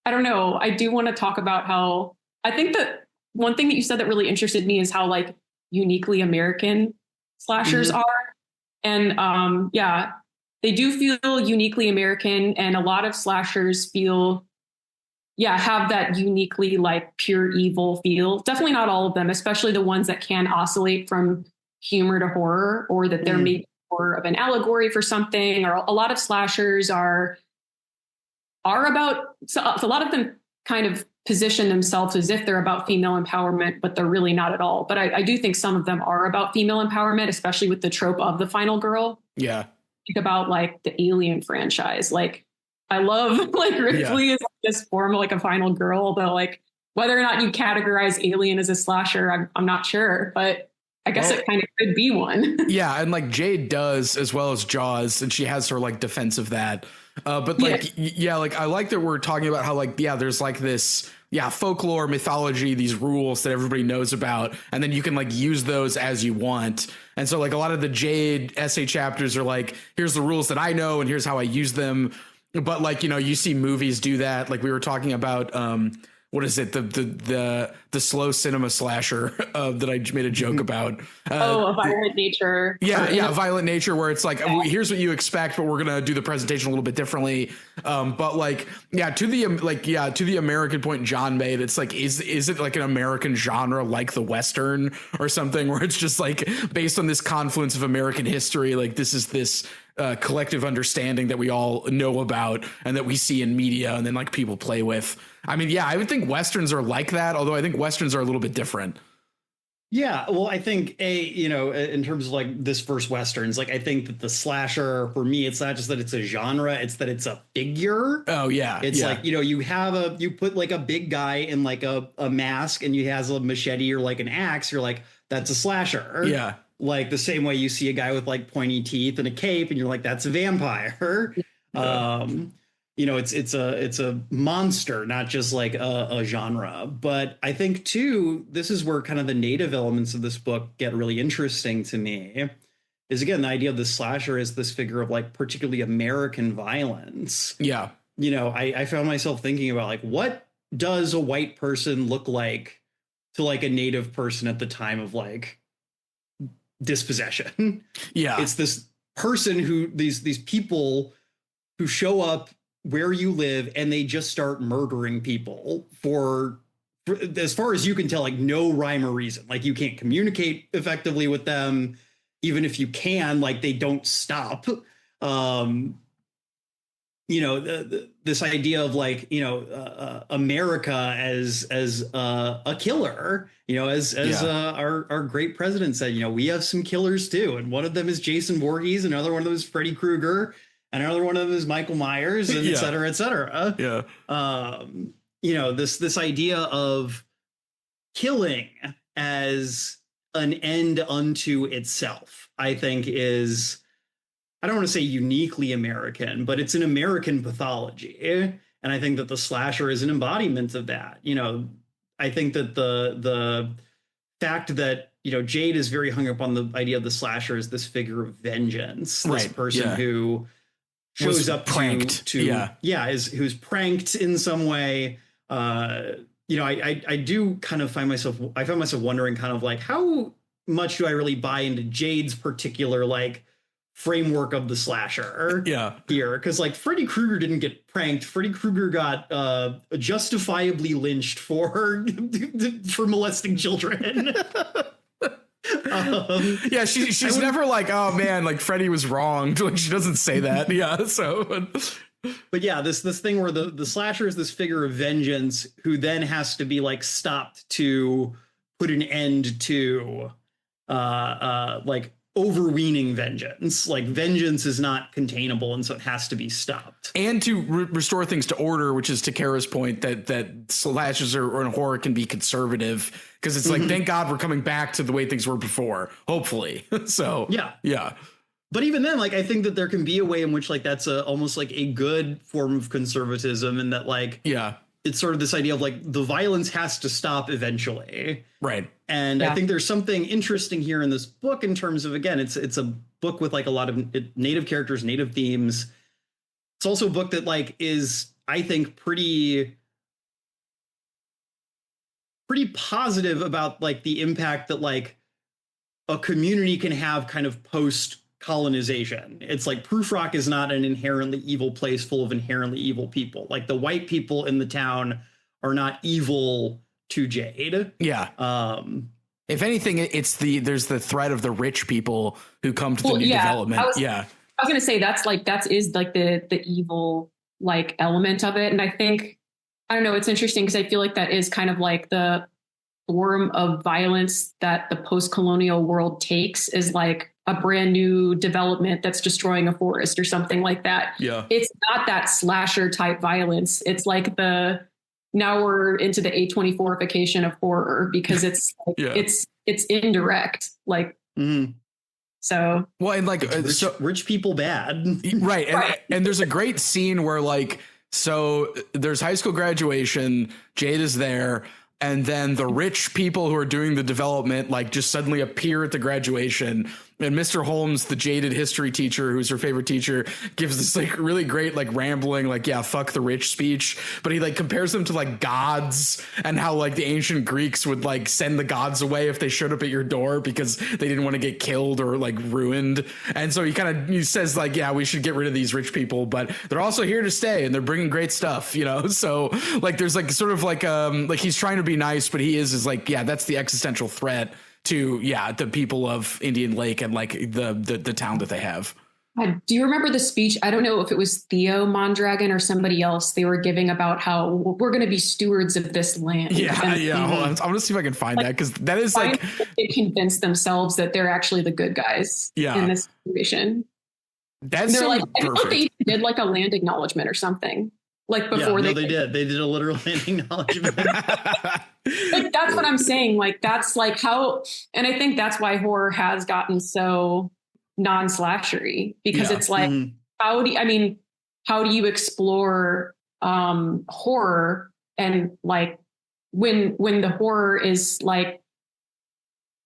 I don't know. I do want to talk about how I think that one thing that you said that really interested me is how like uniquely American slashers are. And they do feel uniquely American, and a lot of slashers feel, have that uniquely like pure evil feel. Definitely not all of them, especially the ones that can oscillate from humor to horror, or that they're maybe more of an allegory for something. Or a lot of slashers are about, so a lot of them kind of position themselves as if they're about female empowerment, but they're really not at all. But I do think some of them are about female empowerment, especially with the trope of the final girl. Yeah. Think about like the Alien franchise. Like I love like Ripley is like this form of like a final girl, although like whether or not you categorize Alien as a slasher, I'm not sure, but I guess it kind of could be one. Yeah.
And like Jade does, as well as Jaws, and she has her like defense of that. But like, like I like that we're talking about how like, there's like this, folklore, mythology, these rules that everybody knows about. And then you can like use those as you want. And so like a lot of the Jade essay chapters are like, here's the rules that I know and here's how I use them. But like, you see movies do that. Like we were talking about, what is it? The slow cinema slasher that I made a joke about.
A Violent Nature.
Violent Nature, where it's like, here's what you expect, but we're gonna do the presentation a little bit differently. But like, to the American point John made, it's like, is it like an American genre like the Western or something, where it's just like based on this confluence of American history, like this is this collective understanding that we all know about and that we see in media and then like people play with. I mean, I would think Westerns are like that, although I think Westerns are a little bit different.
Yeah, well, I think in terms of like this first Westerns, like I think that the slasher for me, it's not just that it's a genre, it's that it's a figure.
Oh yeah.
It's like, you put like a big guy in like a mask and he has a machete or like an axe, you're like, that's a slasher.
Yeah.
Like the same way you see a guy with like pointy teeth and a cape and you're like, that's a vampire. Yeah. It's a monster, not just like a genre. But I think too, this is where kind of the native elements of this book get really interesting to me. Is again the idea of the slasher as this figure of like particularly American violence.
Yeah.
I found myself thinking about like, what does a white person look like to like a native person at the time of like dispossession?
Yeah.
It's this person who these people who show up where you live and they just start murdering people for as far as you can tell, like no rhyme or reason. Like you can't communicate effectively with them. Even if you can, like they don't stop. This idea of like, America as a killer, our great president said, we have some killers too. And one of them is Jason Voorhees. Another one of them is Freddy Krueger. Another one of them is Michael Myers, and et cetera, et cetera.
Yeah.
This idea of killing as an end unto itself, I think is, I don't want to say uniquely American, but it's an American pathology. And I think that the slasher is an embodiment of that. I think that the fact that, Jade is very hung up on the idea of the slasher as this figure of vengeance, this person who shows up pranked who's pranked in some way. I do kind of find myself wondering kind of like, how much do I really buy into Jade's particular like framework of the slasher here? Because like Freddy Krueger didn't get pranked. Freddy Krueger got justifiably lynched for molesting children.
She's never like, oh man, like Freddy was wrong. Like she doesn't say that. Yeah. So
but yeah, this thing where the slasher is this figure of vengeance who then has to be like stopped to put an end to like overweening vengeance. Like vengeance is not containable, and so it has to be stopped. And
to restore things to order, which is to Kara's point that slashers or in horror can be conservative, because it's like, thank God we're coming back to the way things were before, hopefully. So yeah.
But even then, like, I think that there can be a way in which like that's almost like a good form of conservatism, and that like it's sort of this idea of like the violence has to stop eventually.
Right.
And I think there's something interesting here in this book in terms of, again, it's a book with like a lot of native characters, native themes. It's also a book that like is, I think, pretty positive about like the impact that like a community can have kind of post colonization. It's like Proof Rock is not an inherently evil place full of inherently evil people. Like the white people in the town are not evil to Jade.
Yeah. If anything, there's the threat of the rich people who come to the new development.
I was going to say that is like the evil like element of it. And I think, I don't know, it's interesting because I feel like that is kind of like the form of violence that the post-colonial world takes, is like a brand new development that's destroying a forest or something like that.
Yeah.
It's not that slasher type violence. It's like now we're into the A24ification of horror, because it's like, it's indirect. Like, so.
Well, and like,
rich people bad.
Right. And there's a great scene where like, so there's high school graduation, Jade is there, and then the rich people who are doing the development like just suddenly appear at the graduation. And Mr. Holmes, the jaded history teacher, who's her favorite teacher, gives this like really great, like rambling, like, yeah, fuck the rich speech. But he like compares them to like gods, and how like the ancient Greeks would like send the gods away if they showed up at your door because they didn't want to get killed or like ruined. And so he says like, yeah, we should get rid of these rich people, but they're also here to stay and they're bringing great stuff, So like there's like sort of like he's trying to be nice, but he is like, yeah, that's the existential threat to the people of Indian Lake and like the town that they have.
Do you remember the speech? I don't know if it was Theo Mondragon or somebody else. They were giving about how we're going to be stewards of this land.
Yeah,
and,
yeah. Hold on. I'm gonna see if I can find that, because that is like
they convince themselves that they're actually the good guys in this situation.
That's
they're
so
like, I thought
perfect.
they did like a land acknowledgement or something. Like before
they did a literal land acknowledgement.
Like that's what I'm saying. Like that's like how, and I think that's why horror has gotten so non-slashery, because it's like, how do you explore horror, and like when the horror is like,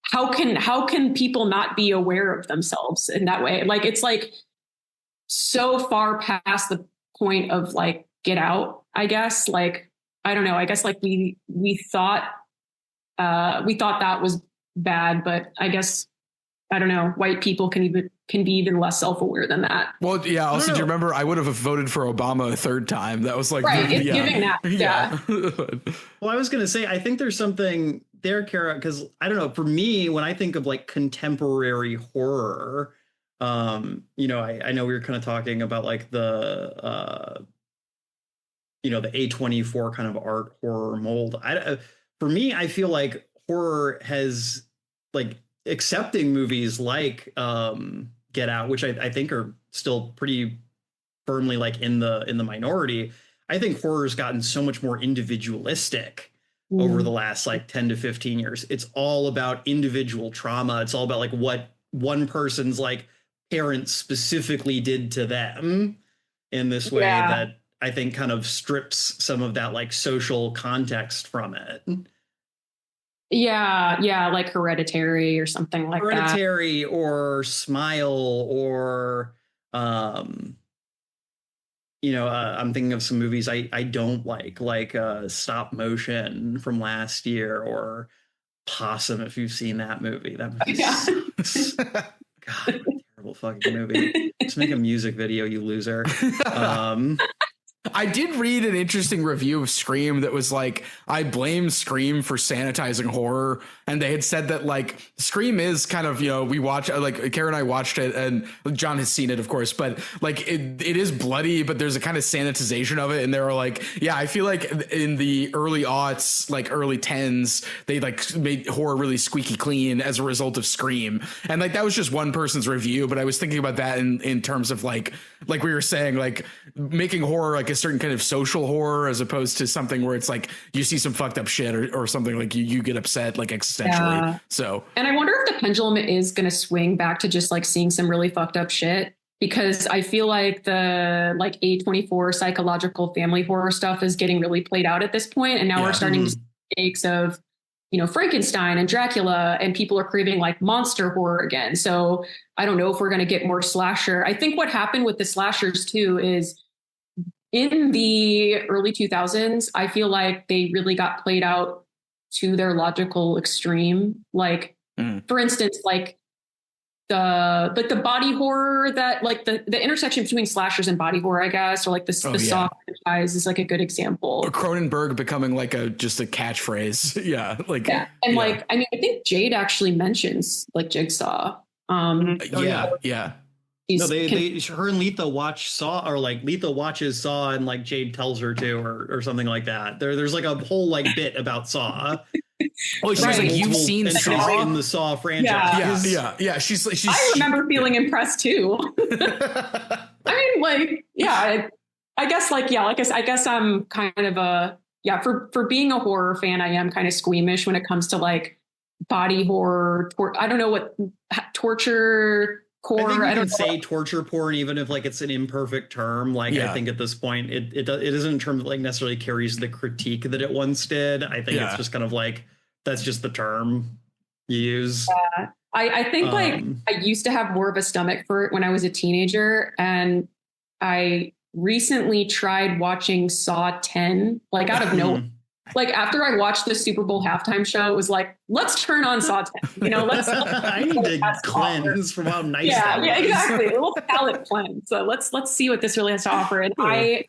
how can people not be aware of themselves in that way? Like it's like so far past the point of like Get Out, I guess. Like I don't know, I guess like we thought that was bad, but I guess, I don't know, white people can be even less self-aware than that.
Well, yeah. Also, do you remember, I would have voted for Obama a third time. That was like,
right. It's giving that. Yeah.
Well, I was going to say, I think there's something there, Kara, because I don't know, for me, when I think of like contemporary horror, I know we were kind of talking about like the A24 kind of art horror mold. For me, I feel like horror has like accepting movies like Get Out, which I think are still pretty firmly like in the minority. I think horror's gotten so much more individualistic over the last like 10 to 15 years. It's all about individual trauma. It's all about like what one person's like parents specifically did to them in this way that I think kind of strips some of that like social context from it.
Yeah, like Hereditary or something like
Hereditary or Smile or I'm thinking of some movies I don't like Stop Motion from last year, or Possum, if you've seen that movie. That movie sucks. God, what a terrible fucking movie. Just make a music video, you loser.
I did read an interesting review of Scream that was like, I blame Scream for sanitizing horror. And they had said that like Scream is kind of, we watch, like Kara and I watched it, and John has seen it, of course, but like it is bloody, but there's a kind of sanitization of it. And they were like, yeah, I feel like in the early aughts, like early tens, they like made horror really squeaky clean as a result of Scream. And like, that was just one person's review, but I was thinking about that in terms of like we were saying, like making horror like a certain kind of social horror, as opposed to something where it's like you see some fucked up shit or something, like you get upset like existentially. So, and
I wonder if the pendulum is going to swing back to just like seeing some really fucked up shit, because I feel like the like A24 psychological family horror stuff is getting really played out at this point, and now we're starting to see takes of Frankenstein and Dracula, and people are craving like monster horror again. So I don't know if we're going to get more slasher. I think what happened with the slashers too is in the early 2000s, I feel like they really got played out to their extreme. Like, for instance, like the body horror, that like the intersection between slashers and body horror, I guess, or like the Saw franchise is like a good example.
Or Cronenberg becoming like just a catchphrase.
And like, I mean, I think Jade actually mentions like Jigsaw.
Yeah.
No, her and Letha watch Saw, or like Letha watches Saw and like Jade tells her to, or something like that. There's like a whole like bit about Saw.
Oh, she's like, you've seen Saw
in the Saw franchise.
Yeah. She's
I remember feeling impressed too. I mean, like, yeah, I guess like, yeah, like I guess I'm kind of for being a horror fan, I am kind of squeamish when it comes to like body horror. I don't know what torture. Core,
I think you can say torture porn, even if like it's an imperfect term. Like I think at this point it isn't in terms of like necessarily carries the critique that it once did. I think it's just kind of like that's just the term you use.
I think like I used to have more of a stomach for it when I was a teenager, and I recently tried watching Saw 10 like out of nowhere. Like after I watched the Super Bowl halftime show, it was like, let's turn on Saw 10. Let's.
I need to cleanse from how nice that was.
Yeah, exactly. A little palate cleanse. So let's see what this really has to offer. And I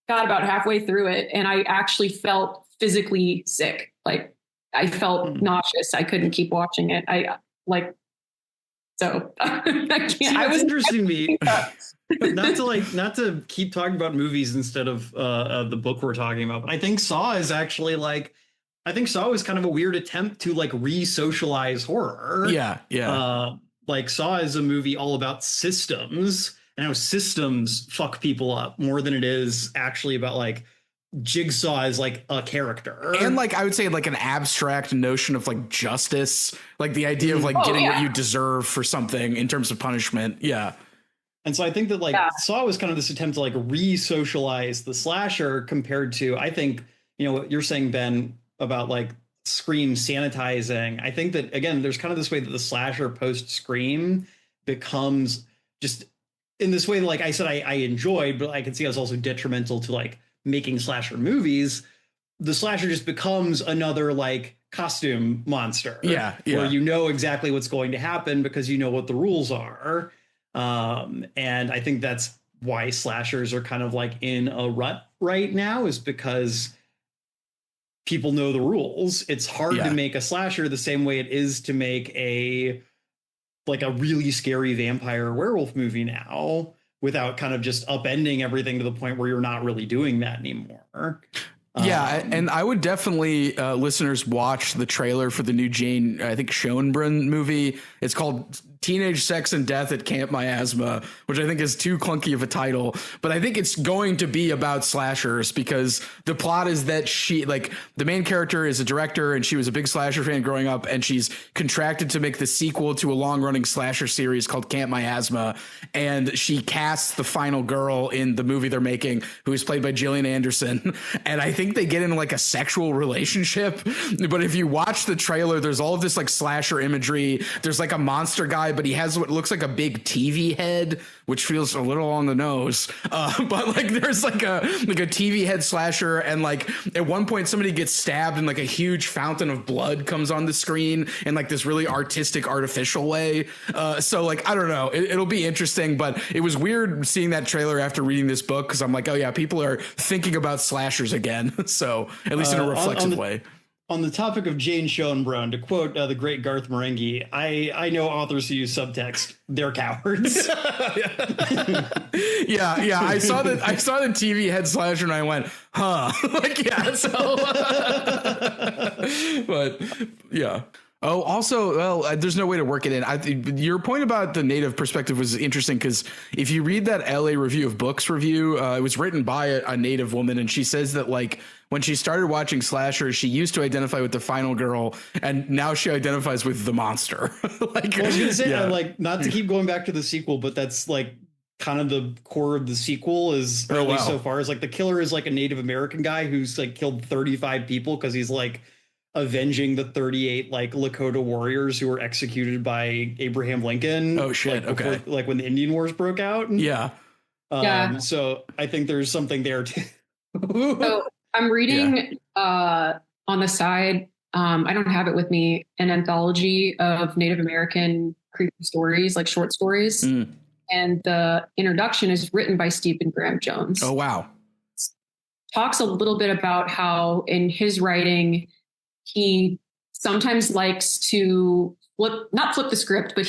got about halfway through it, and I actually felt physically sick. Like I felt nauseous. I couldn't keep watching it. So I can't.
See, that's interesting to me. not to keep talking about movies instead of the book we're talking about, but I think Saw is actually I think Saw was kind of a weird attempt to like re-socialize horror.
Yeah.
Like Saw is a movie all about systems and how systems fuck people up more than it is actually about like Jigsaw as like a character.
And like I would say like an abstract notion of like justice, like the idea of like getting what you deserve for something in terms of punishment. Yeah.
And so I think that like Saw was kind of this attempt to like re-socialize the slasher compared to, I think, you know, what you're saying, Ben, about like Scream sanitizing. I think that, again, there's kind of this way that the slasher post Scream becomes just in this way, like I said, I enjoyed, but I can see I was also detrimental to like making slasher movies. The slasher just becomes another like costume monster.
Yeah.
Where you know exactly what's going to happen because you know what the rules are. And I think that's why slashers are kind of like in a rut right now, is because people know the rules. It's hard to make a slasher the same way it is to make a really scary vampire werewolf movie now without kind of just upending everything to the point where you're not really doing that anymore.
And I would definitely listeners watch the trailer for the new Jane, I think Schoenbrunn movie. It's called Teenage Sex and Death at Camp Miasma, which I think is too clunky of a title, but I think it's going to be about slashers because the plot is that she, like, the main character is a director and she was a big slasher fan growing up, and she's contracted to make the sequel to a long running slasher series called Camp Miasma. And she casts the final girl in the movie they're making, who is played by Gillian Anderson. And I think they get into like a sexual relationship. But if you watch the trailer, there's all of this like slasher imagery. There's like a monster guy, but he has what looks like a big TV head, which feels a little on the nose. But like there's like a TV head slasher, and like at one point somebody gets stabbed and like a huge fountain of blood comes on the screen in like this really artistic, artificial way. So like I don't know, it'll be interesting, but it was weird seeing that trailer after reading this book because I'm like, oh yeah, people are thinking about slashers again. So at least in a reflexive way.
On the topic of Jane Schoenbrunn, to quote the great Garth Marenghi, I know authors who use subtext. They're cowards.
yeah. I saw the TV head slasher and I went, huh? Like, yeah. So, but yeah. Oh, also, well, there's no way to work it in. Your point about the native perspective was interesting because if you read that LA Review of Books review, it was written by a native woman, and she says that like when she started watching slashers, she used to identify with the final girl, and now she identifies with the monster. Like,
I was going to say, like, not to keep going back to the sequel, but that's like kind of the core of the sequel is at least so far is like the killer is like a Native American guy who's like killed 35 people because he's like avenging the 38 like Lakota warriors who were executed by Abraham Lincoln.
Oh shit.
Like,
okay.
Like when the Indian Wars broke out.
Yeah.
So I think there's something there too.
So I'm reading on the side. I don't have it with me, an anthology of Native American creepy stories, like short stories. And the introduction is written by Stephen Graham Jones.
Oh, wow.
Talks a little bit about how in his writing, he sometimes likes to not flip the script, but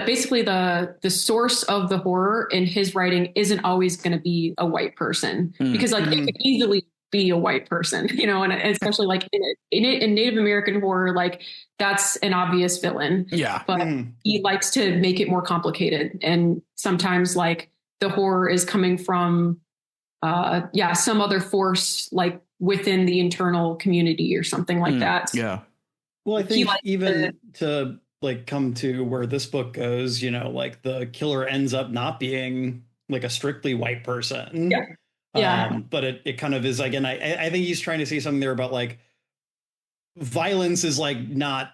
basically the source of the horror in his writing isn't always going to be a white person because like it could easily be a white person, you know, and especially like in Native American horror, like that's an obvious villain.
Yeah.
But he likes to make it more complicated. And sometimes like the horror is coming from, some other force, like within the internal community or something like that.
Yeah.
Well, I think even to like come to where this book goes, you know, like the killer ends up not being like a strictly white person.
Yeah. Yeah.
But it kind of is, again, I think he's trying to say something there about like violence is like not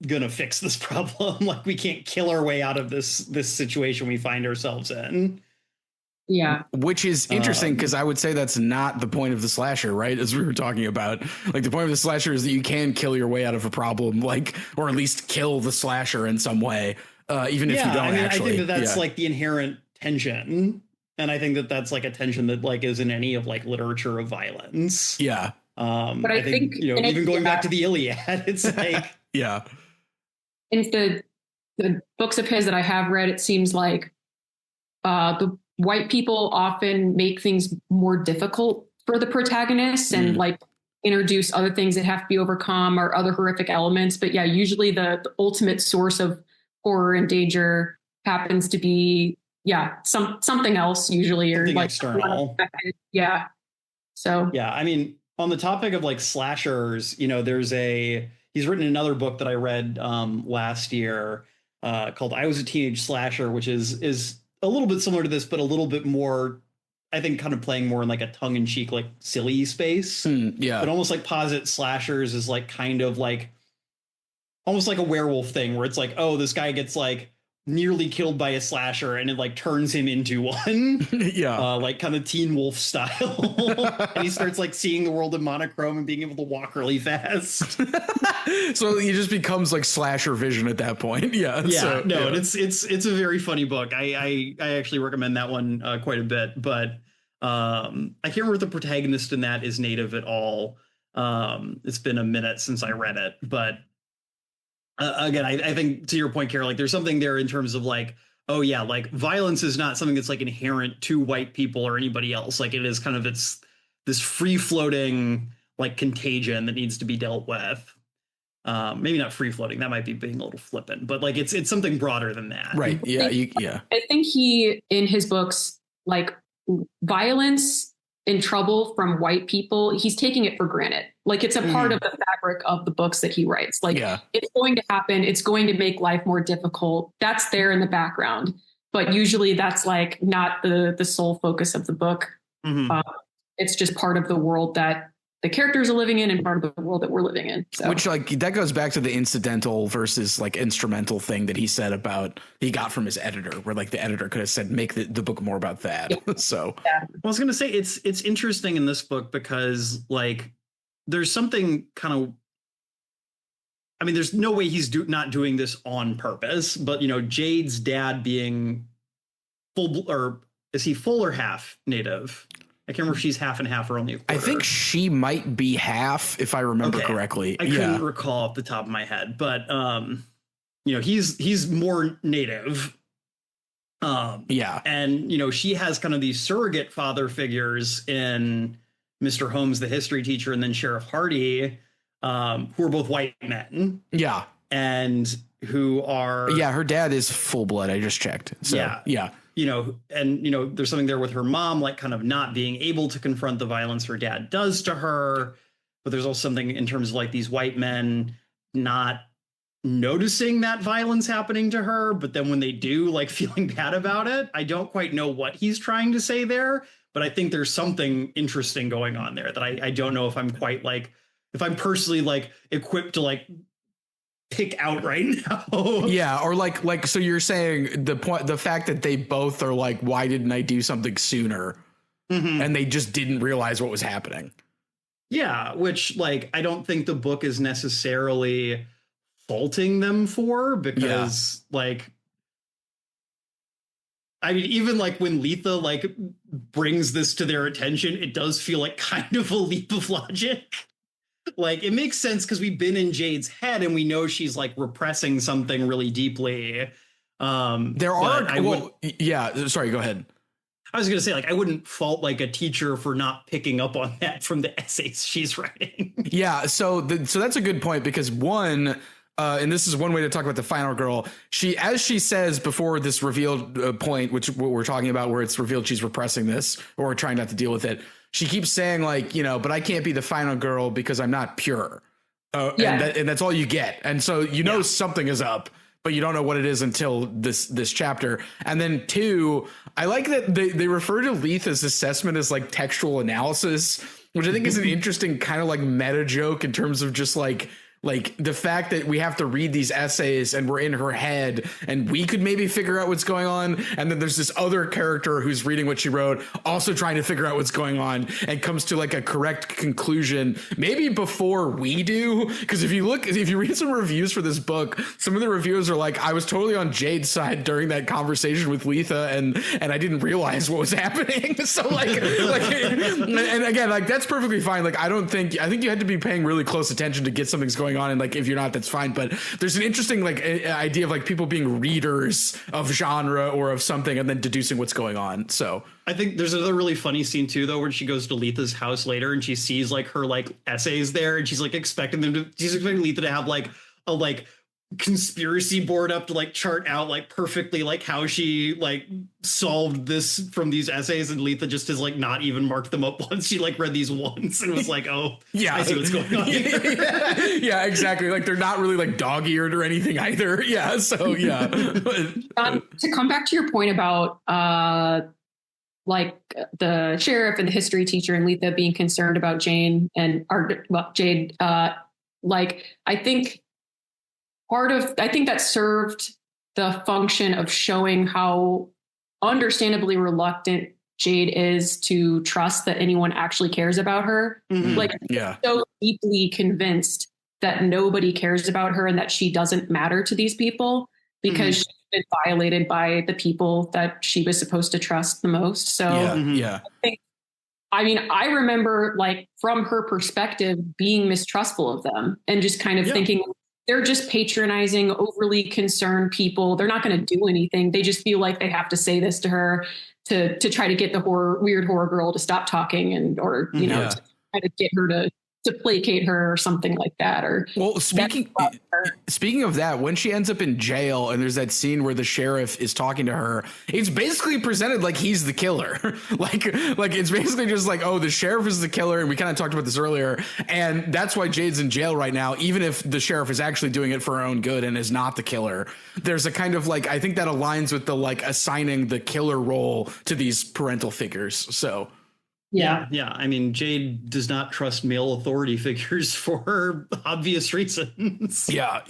gonna fix this problem. Like we can't kill our way out of this situation we find ourselves in.
Yeah.
Which is interesting because I would say that's not the point of the slasher, right? As we were talking about, like the point of the slasher is that you can kill your way out of a problem, like, or at least kill the slasher in some way, even if you don't actually.
I think that's like the inherent tension. And I think that's like a tension that like is in any of like literature of violence.
Yeah.
But I think
you know, even going back to the Iliad, it's like,
and the books of his that I have read, it seems like the white people often make things more difficult for the protagonists and like introduce other things that have to be overcome or other horrific elements. But yeah, usually the ultimate source of horror and danger happens to be, something else usually, or
something
like
external.
Yeah. So
yeah, I mean, on the topic of like slashers, he's written another book that I read last year called I Was a Teenage Slasher, which is a little bit similar to this, but a little bit more, I think, kind of playing more in like a tongue-in-cheek, like silly space. But almost like posit slashers is like kind of like almost like a werewolf thing where it's like, oh, this guy gets like nearly killed by a slasher and it like turns him into one. Like kind of Teen Wolf style. And he starts like seeing the world in monochrome and being able to walk really fast.
So he just becomes like slasher vision at that point.
It's a very funny book. I actually recommend that one quite a bit, but I can't remember if the protagonist in that is native at all. It's been a minute since I read it, but again, I think to your point, Kara, like there's something there in terms of like, oh yeah, like violence is not something that's like inherent to white people or anybody else. Like it is kind of it's this free floating like contagion that needs to be dealt with. Maybe not free floating. That might be being a little flippant, but like it's something broader than that.
Right. Yeah.
I think he, in his books, like violence and trouble from white people, he's taking it for granted. Like it's a part of the fabric of the books that he writes. Like it's going to happen. It's going to make life more difficult. That's there in the background, but usually that's like not the sole focus of the book. It's just part of the world that the characters are living in and part of the world that we're living in. So. Which
like that goes back to the incidental versus like instrumental thing that he said about he got from his editor, where like the editor could have said, make the book more about that. So
I was going to say it's interesting in this book because like there's something kind of, I mean, there's no way he's not doing this on purpose, but Jade's dad being full, or is he full or half native? I can't remember if she's half and half or only a quarter.
I think she might be half, if I remember correctly.
I couldn't recall off the top of my head, but he's more native. And she has kind of these surrogate father figures in Mr. Holmes, the history teacher, and then Sheriff Hardy, who are both white men.
Yeah.
And who are
her dad is full blood. I just checked. So
there's something there with her mom, like kind of not being able to confront the violence her dad does to her. But there's also something in terms of like these white men not noticing that violence happening to her. But then when they do, like feeling bad about it, I don't quite know what he's trying to say there. But I think there's something interesting going on there that I don't know if I'm quite like, if I'm personally like equipped to like pick out right now.
Or like so you're saying the fact that they both are like, why didn't I do something sooner? And they just didn't realize what was happening.
Which like I don't think the book is necessarily faulting them for, because like I mean, even like when Letha like brings this to their attention, it does feel like kind of a leap of logic. Like it makes sense because we've been in Jade's head and we know she's like repressing something really deeply.
Sorry, go ahead.
I was going to say, like, I wouldn't fault like a teacher for not picking up on that from the essays she's writing.
So that's a good point, because one, and this is one way to talk about the final girl. As she says before this revealed point, which what we're talking about, where it's revealed she's repressing this or trying not to deal with it. She keeps saying like, but I can't be the final girl because I'm not pure. And that's all you get. And so, something is up, but you don't know what it is until this chapter. And then two, I like that they refer to Letha's assessment as like textual analysis, which I think is an interesting kind of like meta joke in terms of just like the fact that we have to read these essays and we're in her head and we could maybe figure out what's going on. And then there's this other character who's reading what she wrote, also trying to figure out what's going on, and comes to like a correct conclusion, maybe before we do. Because if you read some reviews for this book, some of the reviewers are like, I was totally on Jade's side during that conversation with Letha and I didn't realize what was happening. So like, and again, like that's perfectly fine. Like, I think you had to be paying really close attention to get something's going going on, and like if you're not, that's fine. But there's an interesting like idea of like people being readers of genre or of something and then deducing what's going on. So
I think there's another really funny scene too, though, when she goes to Letha's house later and she sees like her like essays there, and she's like expecting Letha to have like a like conspiracy board up to like chart out like perfectly like how she like solved this from these essays, and Letha just has like not even marked them up once. She like read these once and was like, oh yeah, I see what's going on here.
Yeah, exactly. Like they're not really like dog-eared or anything either. Yeah, so yeah.
To come back to your point about like the sheriff and the history teacher and Letha being concerned about Jade, like I think that served the function of showing how understandably reluctant Jade is to trust that anyone actually cares about her.
Mm-hmm.
Like, so deeply convinced that nobody cares about her and that she doesn't matter to these people because she's been violated by the people that she was supposed to trust the most. So I remember like from her perspective being mistrustful of them and just kind of thinking they're just patronizing, overly concerned people. They're not going to do anything. They just feel like they have to say this to her to try to get the weird horror girl to stop talking to try to get her to placate her or something like that. Or
speaking of that, when she ends up in jail and there's that scene where the sheriff is talking to her, it's basically presented like he's the killer. like it's basically just like, oh, the sheriff is the killer, and we kind of talked about this earlier, and that's why Jade's in jail right now, even if the sheriff is actually doing it for her own good and is not the killer. There's a kind of like, I think that aligns with the like assigning the killer role to these parental figures. So
Yeah. I mean, Jade does not trust male authority figures for obvious reasons.
Yeah.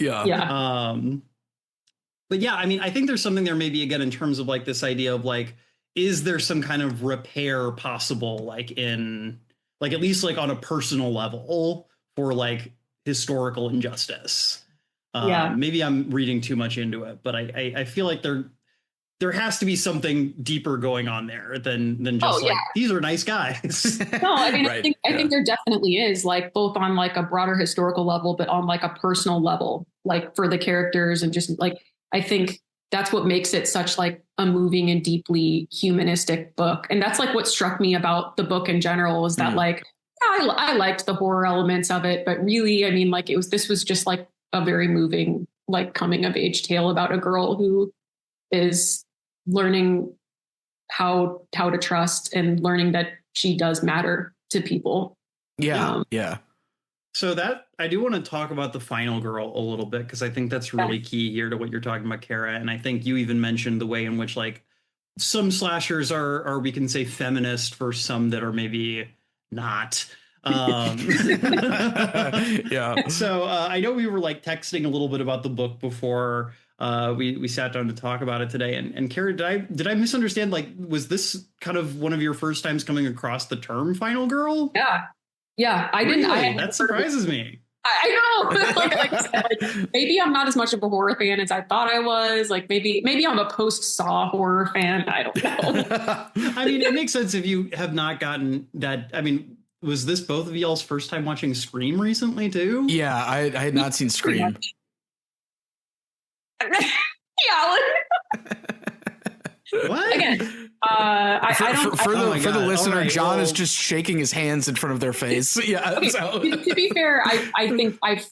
But yeah, I mean, I think there's something there maybe again in terms of like this idea of like, is there some kind of repair possible, like in like at least like on a personal level for like historical injustice? Maybe I'm reading too much into it, but I feel like there has to be something deeper going on there than just these are nice guys.
No, I mean, I think there definitely is, like both on like a broader historical level, but on like a personal level, like for the characters, and just like, I think that's what makes it such like a moving and deeply humanistic book. And that's like what struck me about the book in general is that like, I liked the horror elements of it, but really, I mean, like this was just like a very moving, like coming of age tale about a girl who is learning how to trust and learning that she does matter to people.
So that I do want to talk about the final girl a little bit, because I think that's really key here to what you're talking about, Kara. And I think you even mentioned the way in which like some slashers are we can say feminist for some that are maybe not. So I know we were like texting a little bit about the book before we sat down to talk about it today. And Kara, did I misunderstand? Like, was this kind of one of your first times coming across the term final girl?
Yeah. I didn't.
Really? That surprises me.
I know. like I said, like, maybe I'm not as much of a horror fan as I thought I was. Like maybe I'm a post-Saw horror fan. I don't know.
I mean, it makes sense if you have not gotten that. I mean, was this both of y'all's first time watching Scream recently too?
Yeah, I had not seen Scream.
What?
Again,
for the listener, John is just shaking his hands in front of their face. Yeah.
Okay,
So.
to be fair, I think I've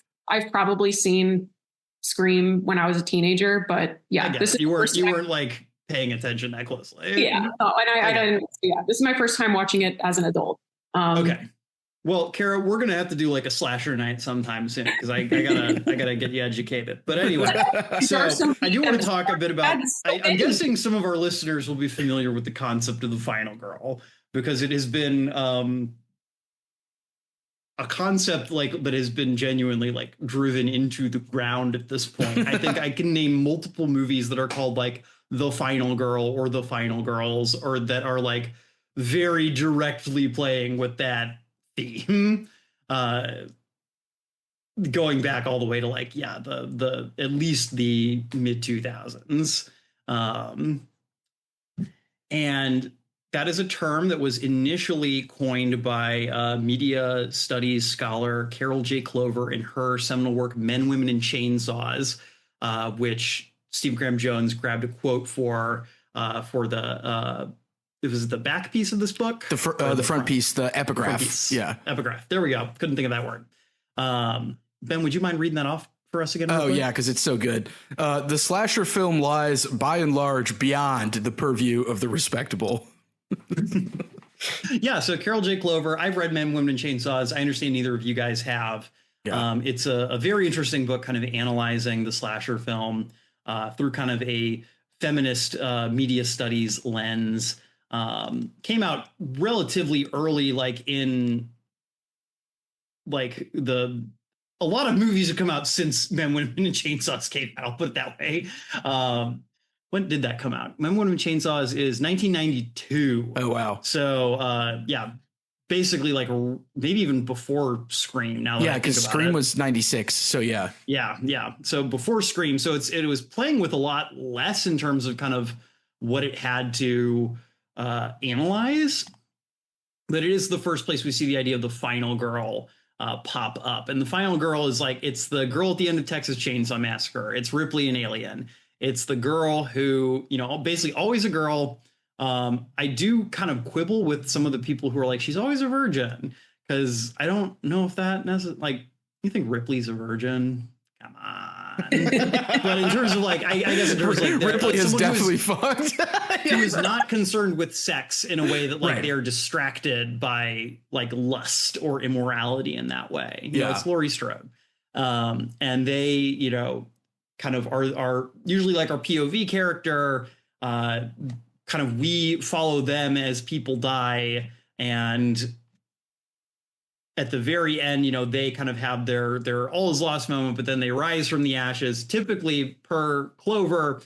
probably seen Scream when I was a teenager, but this is
you weren't like paying attention that closely.
Yeah, I didn't. Yeah, this is my first time watching it as an adult.
Okay. Well, Kara, we're gonna have to do like a slasher night sometime soon, because I gotta get you educated. But anyway, so I do want to talk a bit about. I'm guessing some of our listeners will be familiar with the concept of the final girl, because it has been a concept like that has been genuinely like driven into the ground at this point. I think I can name multiple movies that are called like The Final Girl or The Final Girls, or that are like very directly playing with that theme, going back all the way to like the at least the mid 2000s, and that is a term that was initially coined by media studies scholar Carol J. Clover in her seminal work, Men, Women, and Chainsaws, which Stephen Graham Jones grabbed a quote for the it was the back piece of this book,
the front piece, the epigraph. Piece. Yeah,
epigraph. There we go. Couldn't think of that word. Ben, would you mind reading that off for us again?
Oh yeah, because it's so good. The slasher film lies by and large beyond the purview of the respectable.
Yeah. So Carol J. Clover. I've read Men, Women, and Chainsaws. I understand neither of you guys have. Yeah. It's a very interesting book, kind of analyzing the slasher film through kind of a feminist media studies lens. Came out relatively early, a lot of movies have come out since Men, Women, and Chainsaws came out. I'll put it that way. When did that come out? Men, Women, and Chainsaws is 1992.
Oh wow!
So yeah, basically like maybe even before Scream. Now,
yeah, because Scream was 96. So yeah.
So before Scream, so it was playing with a lot less in terms of kind of what it had to analyze, but it is the first place we see the idea of the final girl pop up. And the final girl is like, it's the girl at the end of Texas Chainsaw Massacre. It's Ripley in Alien. It's the girl who, basically always a girl. I do kind of quibble with some of the people who are like, she's always a virgin, because I don't know if that necessarily, like, you think Ripley's a virgin? Come on. But in terms of like, I guess in terms of like,
Ripley is definitely fucked.
Who is not concerned with sex in a way that like they're distracted by like lust or immorality in that way. You know, it's Laurie Strode. And they, kind of are usually like our POV character. Kind of we follow them as people die, and at the very end, they kind of have their all is lost moment, but then they rise from the ashes, typically per Clover,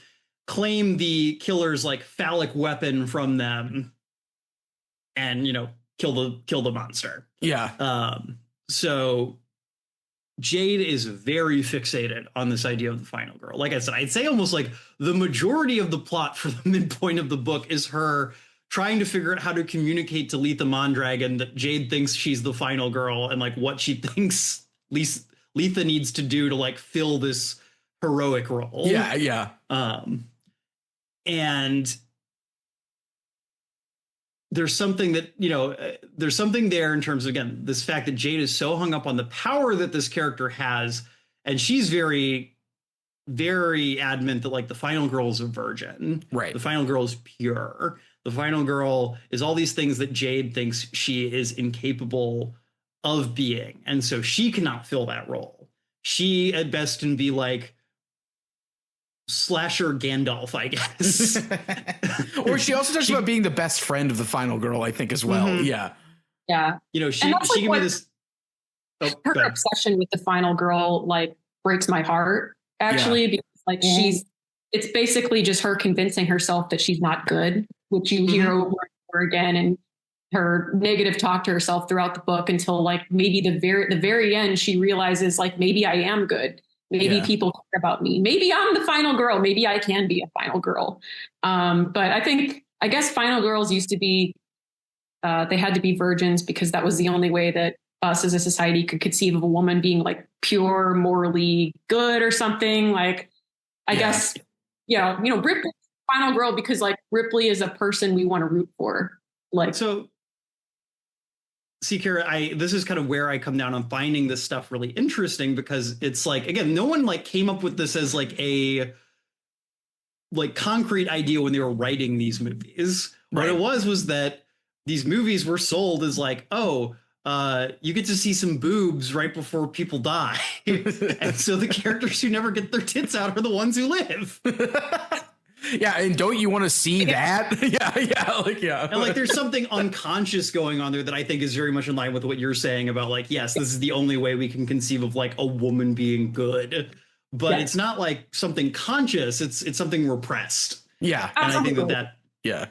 claim the killer's like phallic weapon from them, and kill the monster.
Yeah.
So Jade is very fixated on this idea of the final girl. Like I said, I'd say almost like the majority of the plot for the midpoint of the book is her trying to figure out how to communicate to Letha Mondragon that Jade thinks she's the final girl, and like what she thinks Letha needs to do to like fill this heroic role.
Yeah.
And there's something that, there's something there in terms of, again, this fact that Jade is so hung up on the power that this character has. And she's very, very adamant that like the final girl is a virgin.
Right.
The final girl is pure. The final girl is all these things that Jade thinks she is incapable of being. And so she cannot fill that role. She at best can be like slasher Gandalf, I guess.
Or she also talks about being the best friend of the final girl, I think, as well. Mm-hmm.
Yeah.
She can be this.
Her obsession with the final girl like breaks my heart, actually, because like it's basically just her convincing herself that she's not good, which you hear over and over again, and her negative talk to herself throughout the book until like maybe the very end, she realizes like, maybe I am good. Maybe people care about me. Maybe I'm the final girl. Maybe I can be a final girl. But I guess final girls used to be, they had to be virgins because that was the only way that us as a society could conceive of a woman being like pure, morally good or something. Like, I guess, Ripley's final girl because like Ripley is a person we want to root for. Like,
so. See, Kara, this is kind of where I come down on finding this stuff really interesting, because it's like, again, no one like came up with this as like a like concrete idea when they were writing these movies. Right. What it was that these movies were sold as like, you get to see some boobs right before people die. And so the characters who never get their tits out are the ones who live.
Yeah, and don't you want to see that?
And like there's something unconscious going on there that I think is very much in line with what you're saying about like, yes, this is the only way we can conceive of like a woman being good. But it's not like something conscious, it's something repressed.
Yeah.
And I think that
yeah.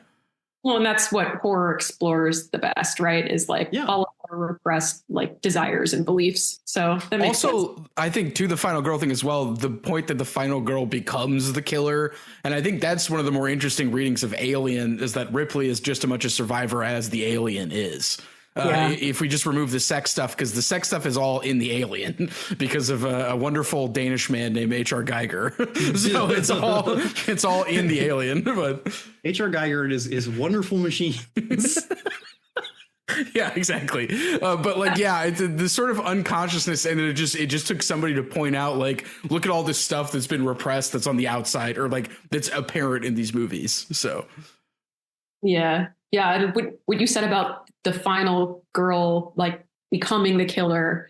Well, and that's what horror explores the best, right? Is like all of our repressed like desires and beliefs. So that makes
also
sense.
I think to the final girl thing as well, the point that the final girl becomes the killer, and I think that's one of the more interesting readings of Alien, is that Ripley is just as much a survivor as the alien is. If we just remove the sex stuff, because the sex stuff is all in the alien because of a wonderful Danish man named H.R. Geiger. So it's all in the alien. But
H.R. Geiger is wonderful machines.
Yeah, exactly. But like, yeah, it's the sort of unconsciousness, and it just took somebody to point out, like, look at all this stuff that's been repressed, that's on the outside, or like that's apparent in these movies. So
Yeah. What you said about the final girl, like becoming the killer,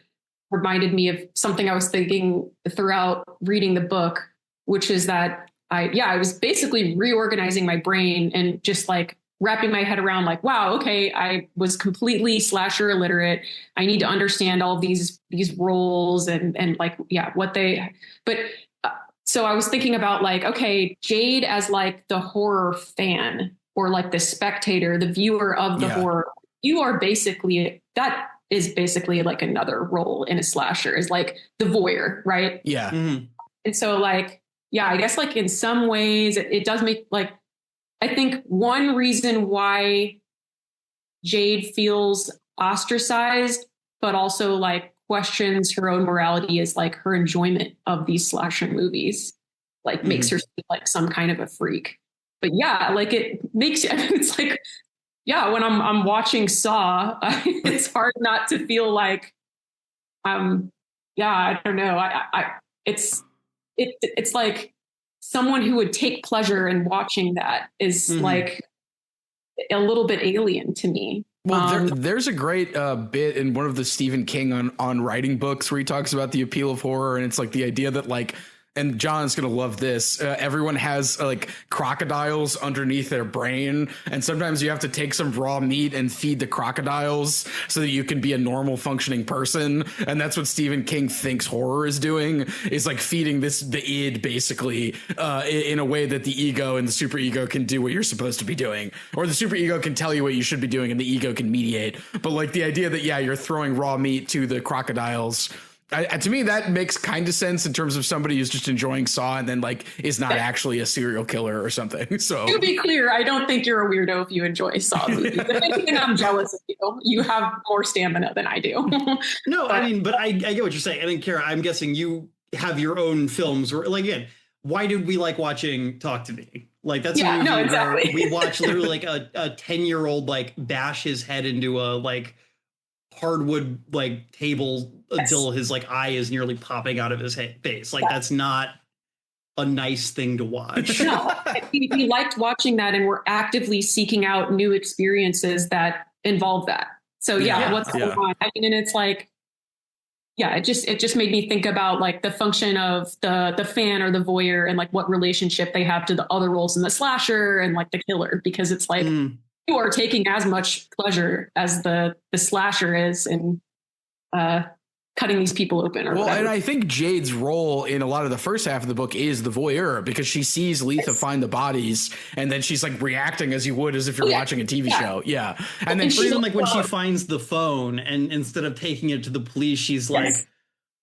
reminded me of something I was thinking throughout reading the book, which is that I was basically reorganizing my brain and just like wrapping my head around like, wow, okay, I was completely slasher illiterate. I need to understand all these roles and like, yeah, so I was thinking about like, okay, Jade as like the horror fan, or like the spectator, the viewer of the horror. That is basically like another role in a slasher, is like the voyeur, right?
yeah.
Mm-hmm.
And so like, yeah, I guess like in some ways it does make like, I think one reason why Jade feels ostracized, but also like questions her own morality, is like her enjoyment of these slasher movies, like makes her feel like some kind of a freak. But yeah, like it makes you, it's like, yeah, when I'm watching Saw, it's hard not to feel like, I don't know. It's like someone who would take pleasure in watching that is like a little bit alien to me.
Well, there's a great bit in one of the Stephen King on writing books where he talks about the appeal of horror, and it's like the idea that like, and John's going to love this, everyone has like crocodiles underneath their brain. And sometimes you have to take some raw meat and feed the crocodiles so that you can be a normal functioning person. And that's what Stephen King thinks horror is doing, is like feeding the id basically in a way that the ego and the superego can do what you're supposed to be doing, or the superego can tell you what you should be doing and the ego can mediate. But like the idea that, yeah, you're throwing raw meat to the crocodiles, to me, that makes kind of sense in terms of somebody who's just enjoying Saw and then like is not actually a serial killer or something. So
to be clear, I don't think you're a weirdo if you enjoy Saw movies. If anything, I'm jealous of you. You have more stamina than I do.
No, I mean, but I get what you're saying. I mean, Kara, I'm guessing you have your own films where, like, again, why did we like watching Talk to Me? Like, that's a movie where we watch literally like a 10-year-old like bash his head into a like hardwood like table until his like eye is nearly popping out of his face. Like that's not a nice thing to watch.
No, we liked watching that, and we're actively seeking out new experiences that involve that. So what's going on? I mean, and it's like, it just made me think about like the function of the fan or the voyeur and like what relationship they have to the other roles in the slasher and like the killer, because it's like you are taking as much pleasure as the slasher is in cutting these people open or whatever.
And I think Jade's role in a lot of the first half of the book is the voyeur, because she sees Letha find the bodies and then she's like reacting as you would as if you're watching a TV show. Yeah. And then
even like when she finds the phone and instead of taking it to the police, she's like,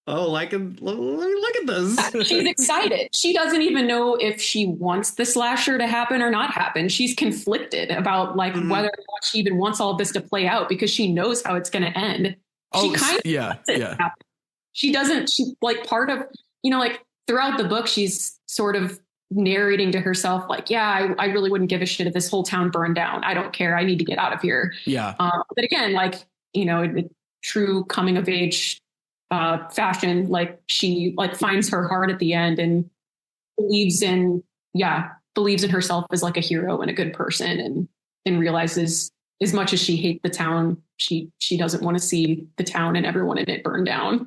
oh, like, look at this.
She's excited. She doesn't even know if she wants the slasher to happen or not happen. She's conflicted about like whether or not she even wants all of this to play out, because she knows how it's going to end. She kind of she doesn't, she like part of, like throughout the book, she's sort of narrating to herself like, I really wouldn't give a shit if this whole town burned down. I don't care. I need to get out of here.
Yeah.
But again, like, in true coming of age fashion, like she like finds her heart at the end and believes in herself as like a hero and a good person, and realizes as much as she hates the town, she doesn't want to see the town and everyone in it burn down.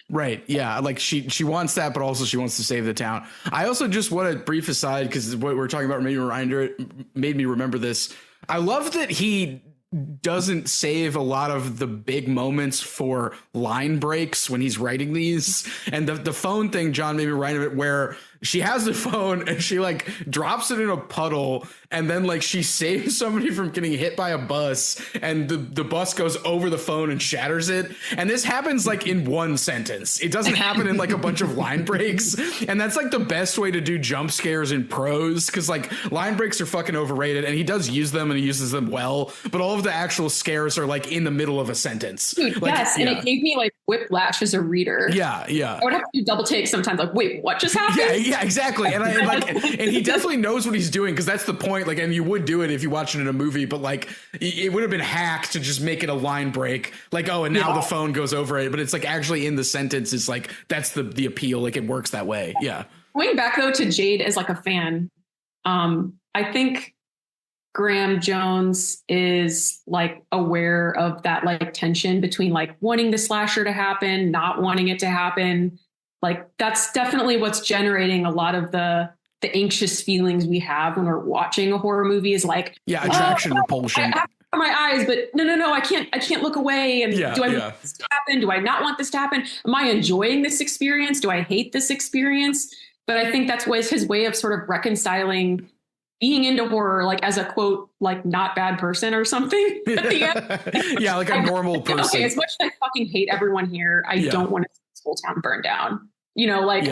Right. Yeah. Like she wants that, but also she wants to save the town. I also just want a brief aside, because what we're talking about made me remember this. I love that he doesn't save a lot of the big moments for line breaks when he's writing these. And the phone thing, John, made me remind of it, where she has the phone and she like drops it in a puddle, and then like she saves somebody from getting hit by a bus, and the bus goes over the phone and shatters it. And this happens like in one sentence. It doesn't happen in like a bunch of line breaks. And that's like the best way to do jump scares in prose, because like line breaks are fucking overrated, and he does use them and he uses them well, but all of the actual scares are like in the middle of a sentence.
Dude,
like,
yes, and it gave me like whiplash as a reader.
Yeah.
I would have to do double takes sometimes, like, wait, what just happened?
Yeah, exactly. And and he definitely knows what he's doing, because that's the point. Like, and you would do it if you watched it in a movie, but like it would have been hacked to just make it a line break. Like, oh, and now the phone goes over it, but it's like actually in the sentence is like, that's the appeal. Like it works that way. Yeah.
Going back though to Jade as like a fan, I think Graham Jones is like aware of that like tension between like wanting the slasher to happen, not wanting it to happen. Like that's definitely what's generating a lot of the anxious feelings we have when we're watching a horror movie, is like,
attraction, repulsion.
I have my eyes, but no, I can't look away. And do I want this to happen? Do I not want this to happen? Am I enjoying this experience? Do I hate this experience? But I think that's was his way of sort of reconciling being into horror, like as a quote, like not bad person or something at the end.
Yeah, like a normal person.
Okay, as much as I fucking hate everyone here, I don't want to see this whole town burn down. You know, like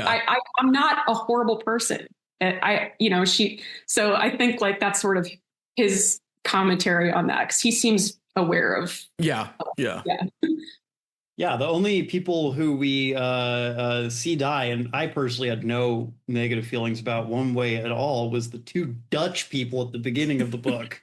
I'm not a horrible person. So I think like that's sort of his commentary on that, because he seems aware of. Yeah.
The only people who we see die, and I personally had no negative feelings about one way at all, was the two Dutch people at the beginning of the book.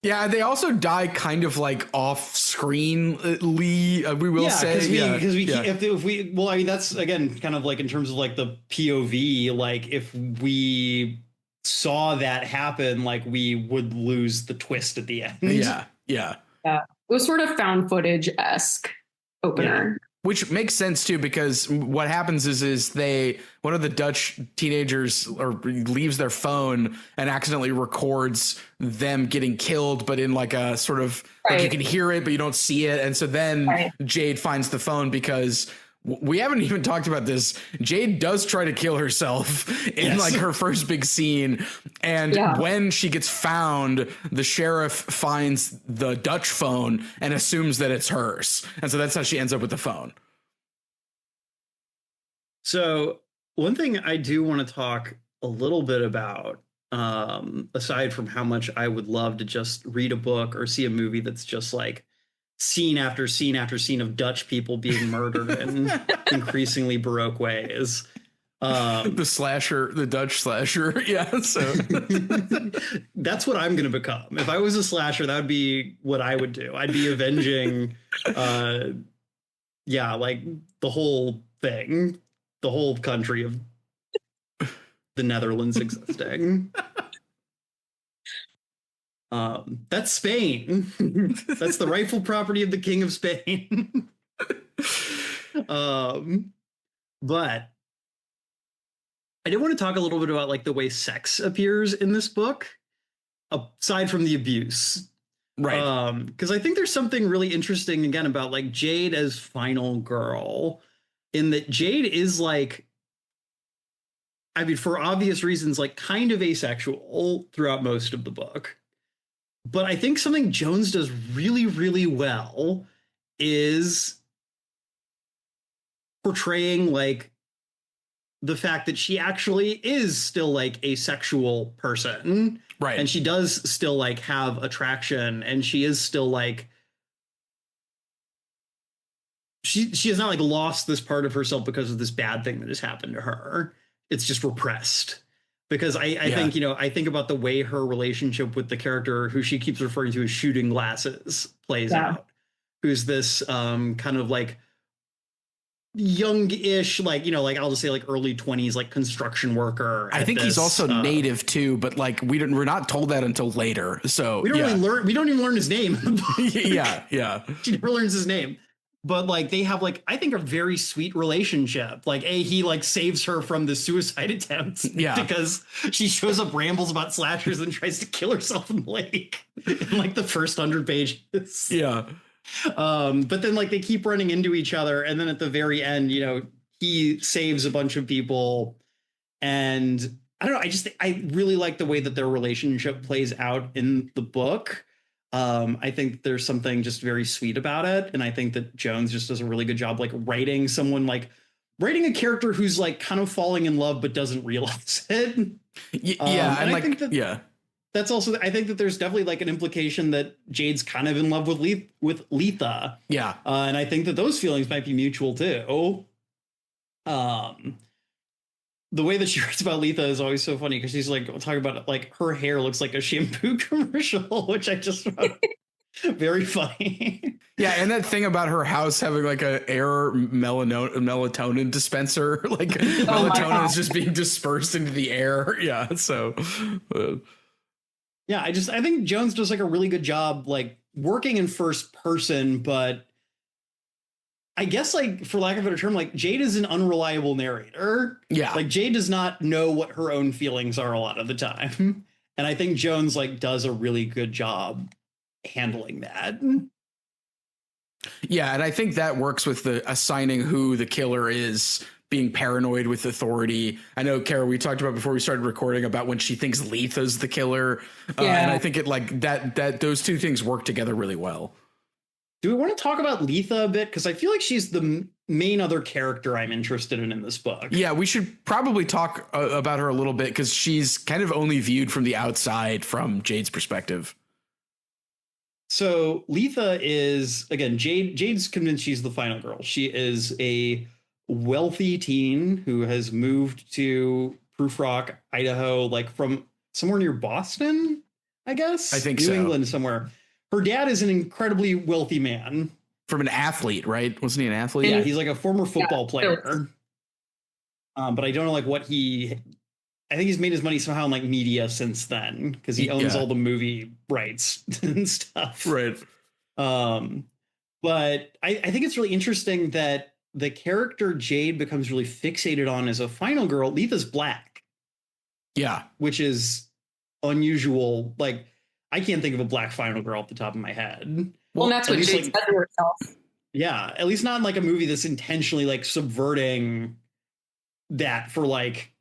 Yeah, they also die kind of like off screen. We will say,
if we I mean, that's again kind of like in terms of like the POV. Like if we saw that happen, like we would lose the twist at the end.
Yeah.
It was sort of found footage-esque opener.
Yeah. Which makes sense too, because what happens is one of the Dutch teenagers leaves their phone and accidentally records them getting killed, but in like a sort of like you can hear it, but you don't see it. And so then Jade finds the phone, because we haven't even talked about this. Jade does try to kill herself in like her first big scene. And when she gets found, the sheriff finds the Dutch phone and assumes that it's hers. And so that's how she ends up with the phone.
So one thing I do want to talk a little bit about, aside from how much I would love to just read a book or see a movie that's just like scene after scene after scene of Dutch people being murdered in increasingly Baroque ways.
The Dutch slasher. Yeah. So
that's what I'm going to become. If I was a slasher, that would be what I would do. I'd be avenging, like the whole thing, the whole country of the Netherlands existing. That's Spain. That's the rightful property of the King of Spain. But I did want to talk a little bit about like the way sex appears in this book, aside from the abuse.
Right.
Because I think there's something really interesting again about like Jade as final girl, in that Jade is like, I mean, for obvious reasons, like kind of asexual throughout most of the book. But I think something Jones does really, really well is portraying like the fact that she actually is still like a sexual person.
Right.
And she does still like have attraction, and she is still like, she has not like lost this part of herself because of this bad thing that has happened to her. It's just repressed. Because I think, I think about the way her relationship with the character who she keeps referring to as Shooting Glasses plays out, who's this kind of like young-ish, like, like I'll just say like early 20s, like construction worker.
I think he's also native too, but like we're not told that until later. So
we don't really learn. We don't even learn his name.
Yeah.
She never learns his name. But like they have like, I think, a very sweet relationship. Like he like saves her from the suicide attempt because she shows up, rambles about slashers, and tries to kill herself in the lake in like the first 100 pages.
Yeah.
But then like they keep running into each other, and then at the very end, he saves a bunch of people. And I don't know, I really like the way that their relationship plays out in the book. I think there's something just very sweet about it. And I think that Jones just does a really good job, like writing a character who's like kind of falling in love, but doesn't realize it.
Yeah. And
I think that that's also, I think that there's definitely like an implication that Jade's kind of in love with Letha.
Yeah.
And I think that those feelings might be mutual too. The way that she writes about Letha is always so funny because she's like talking about like her hair looks like a shampoo commercial, which I just found very funny.
Yeah, and that thing about her house having like a air melatonin dispenser, like melatonin is just being dispersed into the air. Yeah, so
yeah, I think Jones does like a really good job like working in first person, but I guess, like, for lack of a better term, like Jade is an unreliable narrator.
Yeah.
Like Jade does not know what her own feelings are a lot of the time. And I think Jones like does a really good job handling that.
Yeah. And I think that works with the assigning who the killer is, being paranoid with authority. I know, Kara, we talked about before we started recording about when she thinks Letha's the killer. And I think it like that those two things work together really well.
Do we want to talk about Letha a bit? Because I feel like she's the main other character I'm interested in this book.
Yeah, we should probably talk about her a little bit because she's kind of only viewed from the outside from Jade's perspective.
So Letha is, again, Jade's convinced she's the final girl. She is a wealthy teen who has moved to Proof Rock, Idaho, like from somewhere near Boston, I guess.
I think
New England somewhere. Her dad is an incredibly wealthy man.
From an athlete, right? Wasn't he an athlete?
Yeah, he's like a former football player. But I don't know like what I think he's made his money somehow in like media since then because he owns all the movie rights and stuff.
Right.
But I think it's really interesting that the character Jade becomes really fixated on as a final girl. Letha's black.
Yeah.
Which is unusual. Like, I can't think of a black final girl off the top of my head.
Well, that's what Jade said to herself.
Yeah, at least not in like a movie that's intentionally like subverting that for like.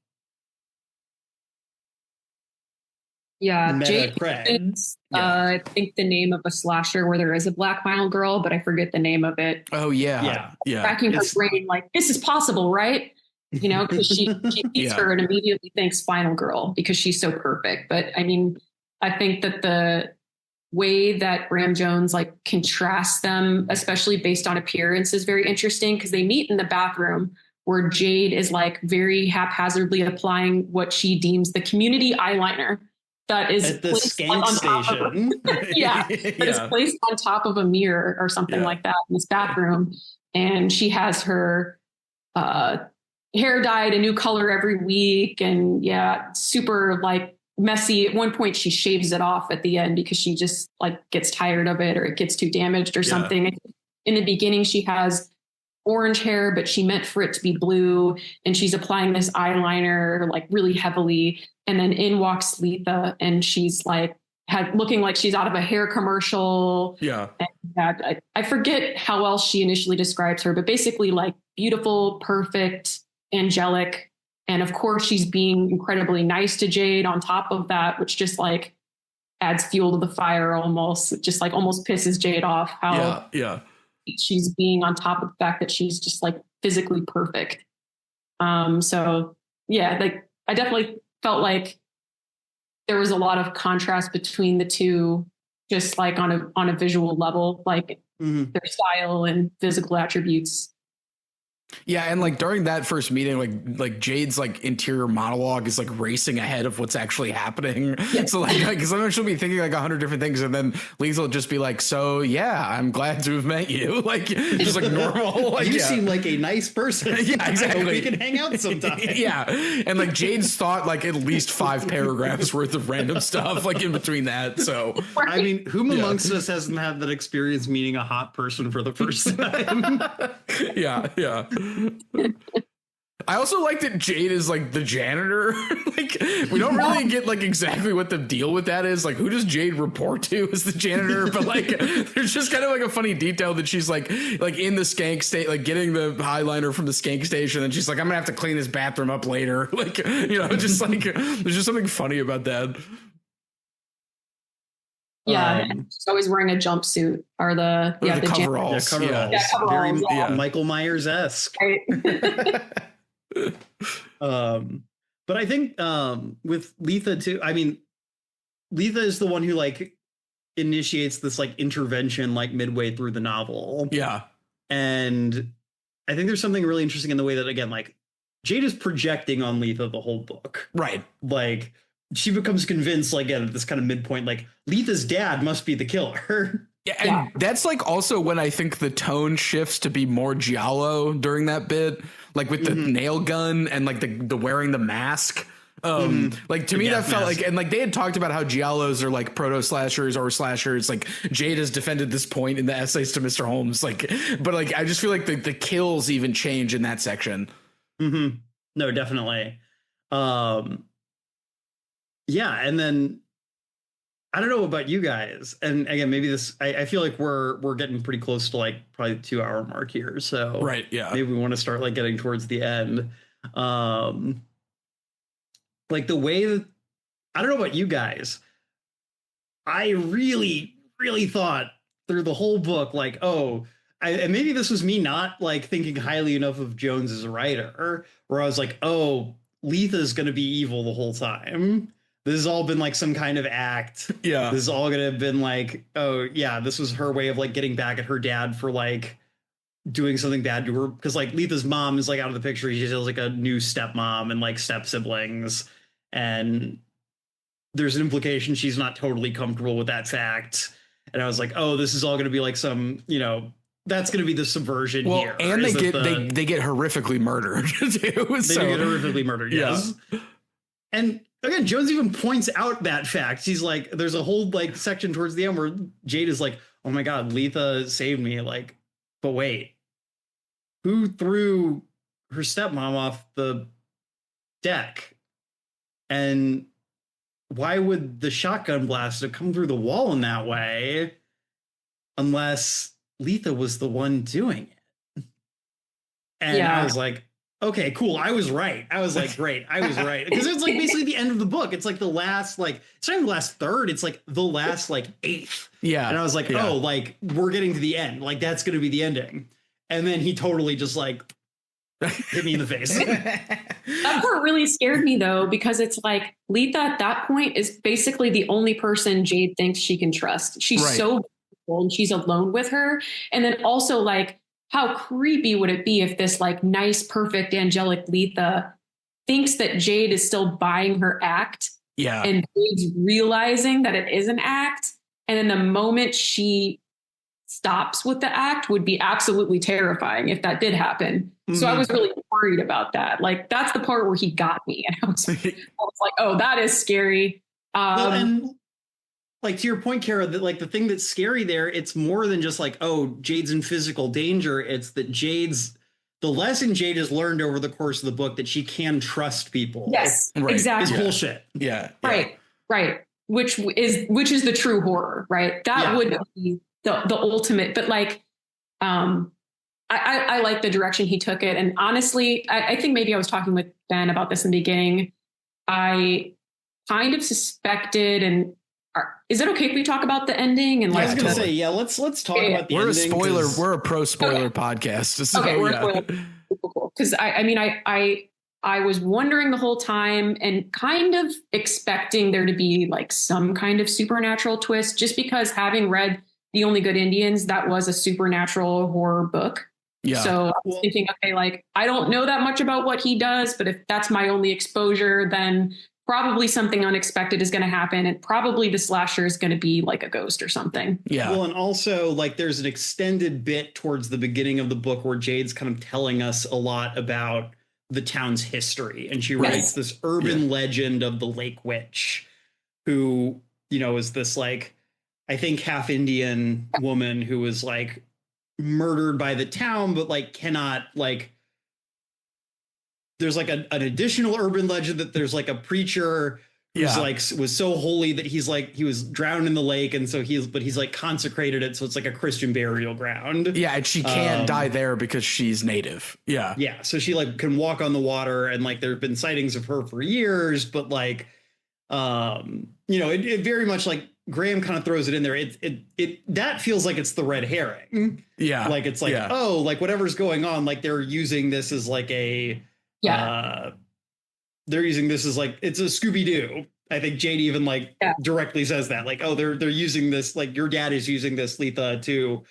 Yeah, Jade is, I think the name of a slasher where there is a black final girl, but I forget the name of it.
Oh yeah.
Cracking her brain like this is possible, right? You know, because she sees her and immediately thinks final girl because she's so perfect. But I mean, I think that the way that Graham Jones like contrasts them, especially based on appearance, is very interesting because they meet in the bathroom where Jade is like very haphazardly applying what she deems the community eyeliner that is
at the skank station.
That is placed on top of a mirror or something like that in this bathroom. And she has her hair dyed a new color every week. And super like messy. At one point she shaves it off at the end because she just like gets tired of it or it gets too damaged or something. In the beginning, she has orange hair, but she meant for it to be blue. And she's applying this eyeliner like really heavily. And then in walks Letha and she's like looking like she's out of a hair commercial.
Yeah.
And I forget how else she initially describes her, but basically like beautiful, perfect, angelic. And of course, she's being incredibly nice to Jade on top of that, which just like adds fuel to the fire almost. It just like almost pisses Jade off how she's being on top of the fact that she's just like physically perfect. So yeah, like I definitely felt like there was a lot of contrast between the two, just like on a visual level, like their style and physical attributes.
Yeah, and like during that first meeting, like Jade's like interior monologue is like racing ahead of what's actually happening. Yeah. So like sometimes she'll be thinking like 100 different things, and then Lisa will just be like, "So yeah, I'm glad to have met you." Like just like normal. Like,
you seem like a nice person.
Yeah, exactly.
We can hang out sometime.
Yeah, and like Jade's thought like at least 5 paragraphs worth of random stuff like in between that. So
I mean, whom amongst us hasn't had that experience meeting a hot person for the first time?
Yeah. I also like that Jade is like the janitor. Like we don't really get like exactly what the deal with that is. Like who does Jade report to as the janitor? But like there's just kind of like a funny detail that she's like in the skank state, like getting the highliner from the skank station, and she's like, I'm gonna have to clean this bathroom up later. Like, you know, just like there's just something funny about that.
Yeah, she's always wearing a jumpsuit or the
coveralls.
Very Michael Myers-esque.
Right.
But I think with Letha too, I mean, Letha is the one who like initiates this like intervention like midway through the novel.
Yeah.
And I think there's something really interesting in the way that, again, like Jade is projecting on Letha the whole book.
Right.
Like she becomes convinced, like at this kind of midpoint, like Letha's dad must be the killer.
Yeah, and that's like also when I think the tone shifts to be more giallo during that bit, like with the nail gun and like the wearing the mask. Like to me that felt like, and like they had talked about how giallos are like proto slashers or slashers. Like Jade has defended this point in the essays to Mr. Holmes. Like, but like I just feel like the kills even change in that section.
No, definitely. Yeah, and then I don't know about you guys, and again, maybe this. I feel like we're getting pretty close to like probably the 2 hour mark here. So
right, yeah,
maybe we want to start like getting towards the end. Like the way that I don't know about you guys, I really thought through the whole book, like, and maybe this was me not like thinking highly enough of Jones as a writer, where I was like, oh, Letha's going to be evil the whole time. This has all been like some kind of act.
Yeah.
This is all going to have been like, oh yeah, this was her way of like getting back at her dad for like doing something bad to her. Because like Letha's mom is like out of the picture. She has like a new stepmom and like step siblings. And there's an implication she's not totally comfortable with that fact. And I was like, oh, this is all going to be like some, you know, that's going to be the subversion here.
And they get horrifically murdered too. They get
horrifically murdered. Yes. Yeah. And again, Jones even points out that fact. He's like, there's a whole like section towards the end where Jade is like, oh my God, Letha saved me. Like, but wait, who threw her stepmom off the deck? And why would the shotgun blast have come through the wall in that way unless Letha was the one doing it? And I was like, okay, cool. I was right. I was like, great. I was right. Because it's like basically the end of the book. It's like the last, like, it's not even the last third. It's like the last, like, eighth.
Yeah.
And I was like, oh, like, we're getting to the end. Like, that's going to be the ending. And then he totally just, like, hit me in the face.
That part really scared me, though, because it's like Letha at that point is basically the only person Jade thinks she can trust. She's so beautiful and she's alone with her. And then also, like, how creepy would it be if this like nice, perfect, angelic Letha thinks that Jade is still buying her act?
Yeah.
And Jade's realizing that it is an act. And then the moment she stops with the act would be absolutely terrifying if that did happen. So I was really worried about that. Like, that's the part where he got me. And I was like, oh, that is scary.
Well, and like to your point, Kara, that like the thing that's scary there, it's more than just like, oh, Jade's in physical danger. It's that the lesson Jade has learned over the course of the book that she can trust people.
Yes, exactly.
Is bullshit.
Yeah.
Right. Which is the true horror, right? That would be the ultimate. But like, I like the direction he took it. And honestly, I think maybe I was talking with Ben about this in the beginning. I kind of suspected, and is it okay if we talk about the ending? And
I was going to say, let's talk about the ending.
We're a pro spoiler podcast. So,
okay, we're cool. Because I was wondering the whole time and kind of expecting there to be like some kind of supernatural twist, just because having read The Only Good Indians, that was a supernatural horror book. Yeah. So I was thinking, okay, like, I don't know that much about what he does, but if that's my only exposure, then probably something unexpected is going to happen. And probably the slasher is going to be like a ghost or something.
Yeah. Well, and also like there's an extended bit towards the beginning of the book where Jade's kind of telling us a lot about the town's history. And she writes this urban legend of the Lake Witch, who, you know, is this like, I think half Indian woman who was like murdered by the town, but like cannot like there's like an additional urban legend that there's like a preacher who's like was so holy that he was drowned in the lake, and so he's like consecrated it, so it's like a Christian burial ground.
Yeah, and she can't die there because she's native. Yeah,
so she like can walk on the water, and like there have been sightings of her for years, but like it very much like Graham kind of throws it in there. It that feels like it's the red herring.
Yeah,
like it's like oh, like whatever's going on, like they're using this as like a they're using this as like it's a Scooby-Doo. I think Jade even like directly says that, like, oh, they're using this, like your dad is using this, Letha, to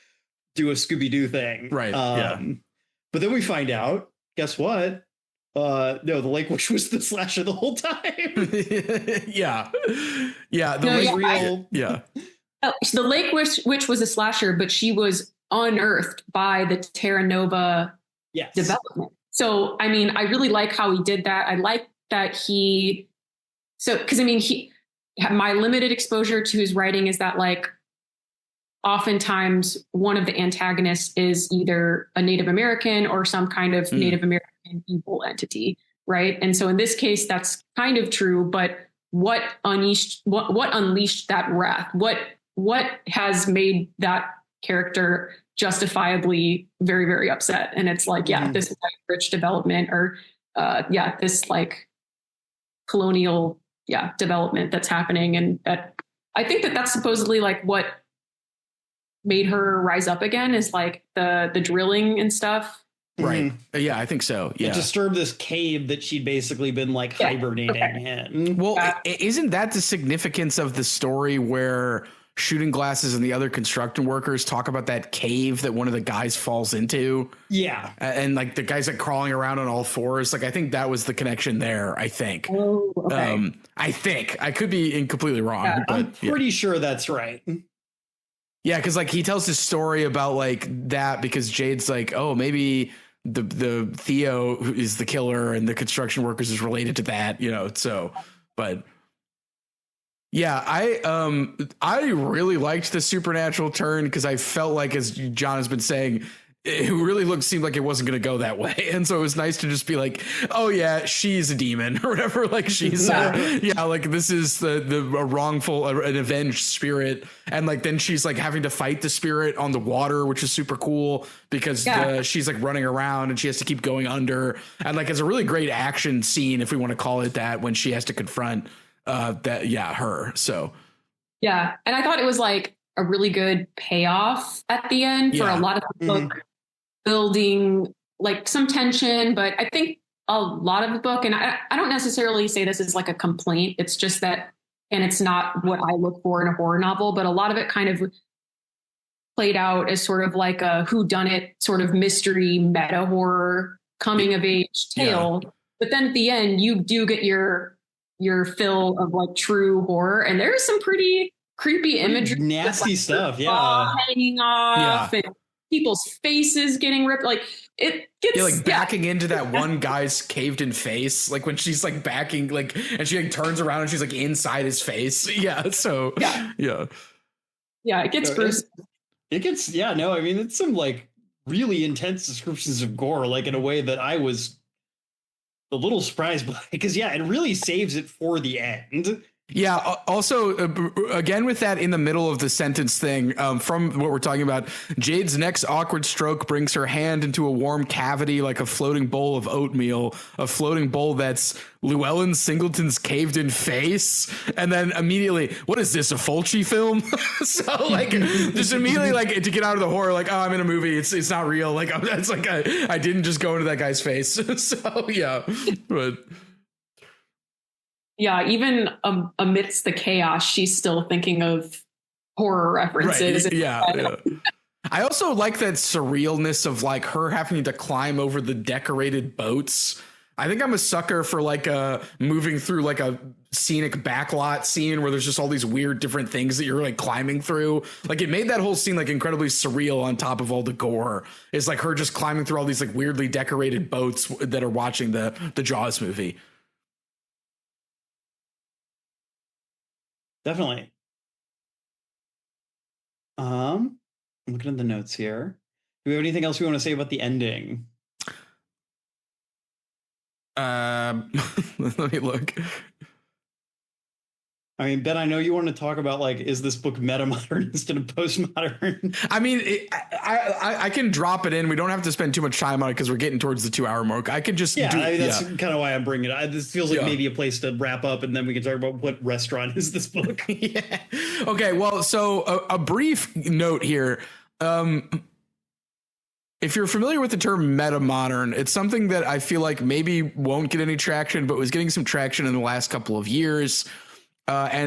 do a Scooby-Doo thing.
Right.
But then we find out, guess what? No, the Lake Witch was the slasher the whole time.
Yeah.
The Lake Witch was a slasher, but she was unearthed by the Terra Nova development. So, I mean, I really like how he did that. I like that my limited exposure to his writing is that like oftentimes one of the antagonists is either a Native American or some kind of Native American evil entity, right? And so in this case, that's kind of true, but what unleashed that wrath? What has made that character justifiably very, very upset? And it's like, this is like rich development, or this like colonial development that's happening. And that I think that's supposedly like what made her rise up again, is like the drilling and stuff.
Right. Yeah, I think so. Yeah.
It disturbed this cave that she'd basically been like hibernating in.
Well, isn't that the significance of the story where Shooting Glasses and the other construction workers talk about that cave that one of the guys falls into?
Yeah.
And like the guy's like crawling around on all fours. Like, I think that was the connection there, I think.
Oh, okay.
I think. I could be completely wrong. But,
I'm pretty sure that's right.
Yeah, because like he tells this story about like that because Jade's like, oh, maybe the Theo who is the killer and the construction workers is related to that, so, but yeah, I really liked the supernatural turn because I felt like, as John has been saying, it really seemed like it wasn't going to go that way. And so it was nice to just be like, oh yeah, she's a demon or whatever. Like she's like this is a wrongful, an avenged spirit. And like, then she's like having to fight the spirit on the water, which is super cool because she's like running around and she has to keep going under. And like, it's a really great action scene, if we want to call it that, when she has to confront her. So.
Yeah. And I thought it was like a really good payoff at the end for a lot of the book, building like some tension. But I think a lot of the book, and I don't necessarily say this is like a complaint, it's just that, and it's not what I look for in a horror novel, but a lot of it kind of played out as sort of like a whodunit sort of mystery meta horror coming of age tale. But then at the end, you do get your fill of like true horror, and there's some pretty creepy imagery,
nasty stuff,
hanging off, and people's faces getting ripped. Like it gets
like backing into that one guy's caved in face, like when she's like backing, like, and she like turns around and she's like inside his face. So
it gets gruesome.
It gets I mean, it's some like really intense descriptions of gore, like in a way that I was a little surprised by, because it really saves it for the end.
Yeah. Also, again, with that in the middle of the sentence thing, from what we're talking about, Jade's next awkward stroke brings her hand into a warm cavity like a floating bowl of oatmeal, a floating bowl that's Llewellyn Singleton's caved in face. And then immediately, what is this, a Fulci film? So like just immediately, like, to get out of the horror, like, oh, I'm in a movie. It's not real. Like, that's like, I didn't just go into that guy's face. So yeah, but.
Yeah, even amidst the chaos, she's still thinking of horror references.
Right. Yeah. I also like that surrealness of like her having to climb over the decorated boats. I think I'm a sucker for like moving through like a scenic backlot scene where there's just all these weird different things that you're like climbing through. Like it made that whole scene like incredibly surreal on top of all the gore. It's like her just climbing through all these like weirdly decorated boats that are watching the Jaws movie.
Definitely. I'm looking at the notes here. Do we have anything else we want to say about the ending?
Let me look.
I mean, Ben, I know you want to talk about like, is this book meta modern instead of postmodern?
I mean, I can drop it in. We don't have to spend too much time on it because we're getting towards the 2 hour mark. I could just
that's kind of why I'm bringing it. This feels like maybe a place to wrap up, and then we can talk about what restaurant is this book.
Yeah. Okay. Well, so a brief note here. If you're familiar with the term meta modern, it's something that I feel like maybe won't get any traction, but was getting some traction in the last couple of years. It's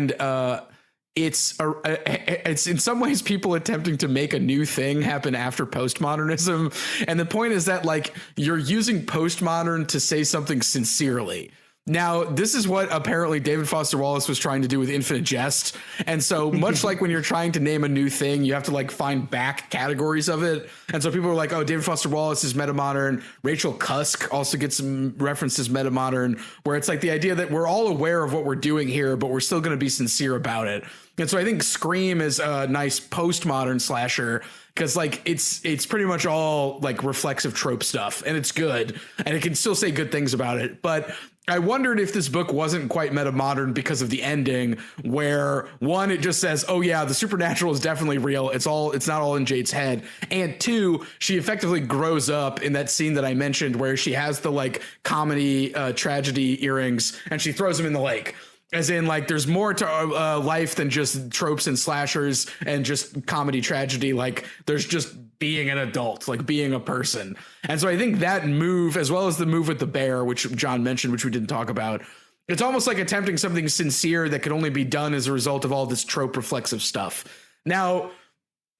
in some ways people attempting to make a new thing happen after postmodernism. And the point is that like you're using postmodern to say something sincerely. Now, this is what apparently David Foster Wallace was trying to do with Infinite Jest. And so much like when you're trying to name a new thing, you have to like find back categories of it. And so people are like, oh, David Foster Wallace is metamodern. Rachel Cusk also gets some references metamodern, where it's like the idea that we're all aware of what we're doing here, but we're still going to be sincere about it. And so I think Scream is a nice postmodern slasher because like it's pretty much all like reflexive trope stuff, and it's good, and it can still say good things about it. But I wondered if this book wasn't quite metamodern because of the ending, where one, it just says, oh yeah, the supernatural is definitely real. It's not all in Jade's head. And two, she effectively grows up in that scene that I mentioned where she has the like comedy, tragedy earrings and she throws them in the lake. As in, like, there's more to life than just tropes and slashers and just comedy tragedy. Like, there's just being an adult, like being a person. And so I think that move, as well as the move with the bear, which John mentioned, which we didn't talk about, it's almost like attempting something sincere that could only be done as a result of all this trope reflexive stuff. Now,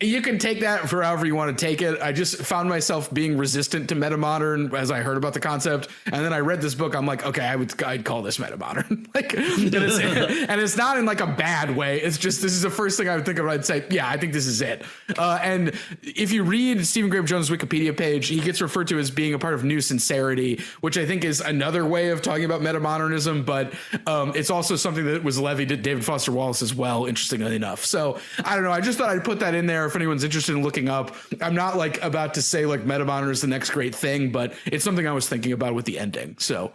you can take that for however you want to take it. I just found myself being resistant to metamodern as I heard about the concept. And then I read this book. I'm like, okay, I'd call this metamodern. Like, and it's not in like a bad way. It's just, this is the first thing I would think of. I'd say, yeah, I think this is it. And if you read Stephen Graham Jones' Wikipedia page, he gets referred to as being a part of New Sincerity, which I think is another way of talking about metamodernism. But it's also something that was levied at David Foster Wallace as well, interestingly enough. So I don't know. I just thought I'd put that in there if anyone's interested in looking up. I'm not like about to say like metamodern is the next great thing, but it's something I was thinking about with the ending. So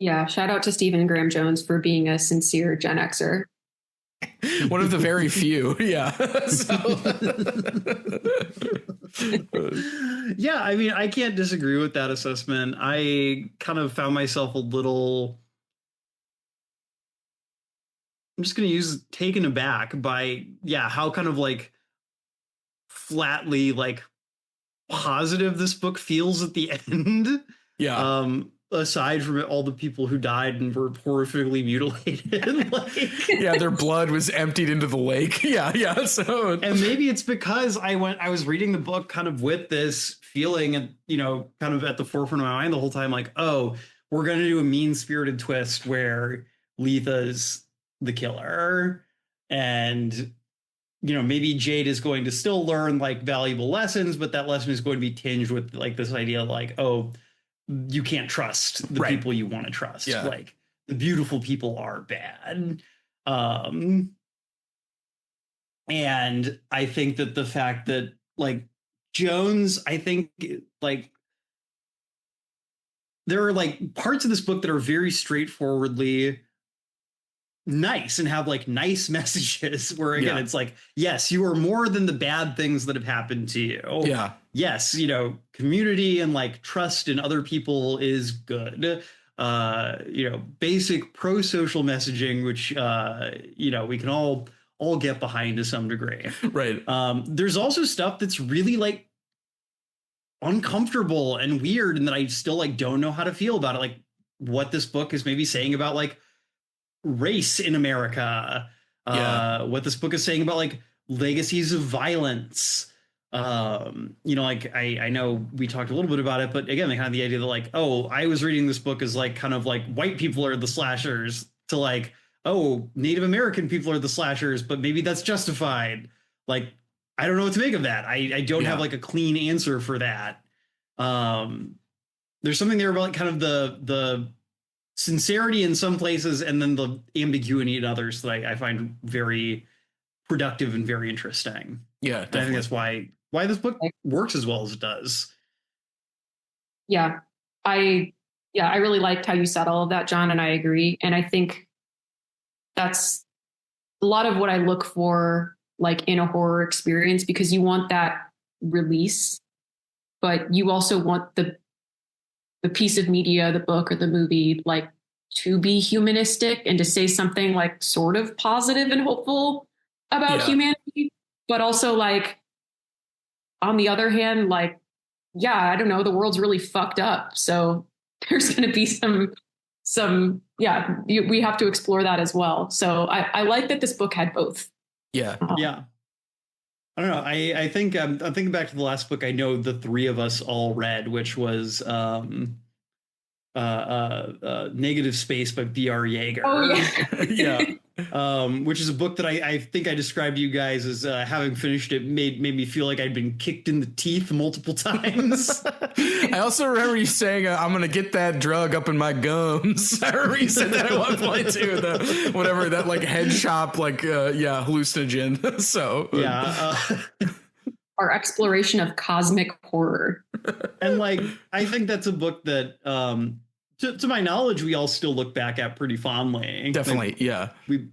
yeah, shout out to Stephen Graham Jones for being a sincere Gen Xer.
One of the very few. Yeah.
Yeah, I mean, I can't disagree with that assessment. I kind of found myself a little, I'm just going to use taken aback by, how kind of like flatly like positive this book feels at the end.
Yeah.
Aside from all the people who died and were horrifically mutilated. Like,
yeah, their blood was emptied into the lake. Yeah. So,
and maybe it's because I was reading the book kind of with this feeling and, kind of at the forefront of my mind the whole time, like, oh, we're going to do a mean-spirited twist where Letha's the killer, and maybe Jade is going to still learn like valuable lessons, but that lesson is going to be tinged with like this idea like, oh, you can't trust the people you want to trust.
Yeah.
Like the beautiful people are bad. And I think that the fact that like Jones, I think like there are like parts of this book that are very straightforwardly nice and have like nice messages where again it's like, yes, you are more than the bad things that have happened to you.
Yeah.
Yes, community and like trust in other people is good. Basic pro-social messaging, which we can all get behind to some degree.
Right.
There's also stuff that's really like uncomfortable and weird and that I still like don't know how to feel about it. Like what this book is maybe saying about like race in America, what this book is saying about like legacies of violence. Like I know we talked a little bit about it, but again, kind of the idea that like, oh, I was reading this book as like kind of like white people are the slashers to like, oh, Native American people are the slashers, but maybe that's justified. Like, I don't know what to make of that. I don't have like a clean answer for that. There's something there about like kind of the sincerity in some places and then the ambiguity in others that I find very productive and very interesting.
Yeah, definitely.
I think that's why this book works as well as it does.
Yeah. I really liked how you said all of that, John, and I agree. And I think that's a lot of what I look for, like in a horror experience, because you want that release, but you also want the piece of media, the book or the movie, like to be humanistic and to say something like sort of positive and hopeful about humanity, but also like on the other hand, like, yeah, I don't know, the world's really fucked up. So there's going to be we have to explore that as well. So I like that this book had both.
Yeah. Yeah. I don't know. I think I'm thinking back to the last book I know the three of us all read, which was Negative Space by B.R. Yeager.
Oh, yeah.
Yeah. Which is a book that I think I described to you guys as having finished it made me feel like I'd been kicked in the teeth multiple times.
I also remember you saying, I'm going to get that drug up in my gums. I remember you said that at one point too. Whatever, that like head shop, like, hallucinogen. So,
yeah.
Our exploration of cosmic horror.
And like, I think that's a book that, to my knowledge, we all still look back at pretty fondly.
Definitely,
like,
yeah.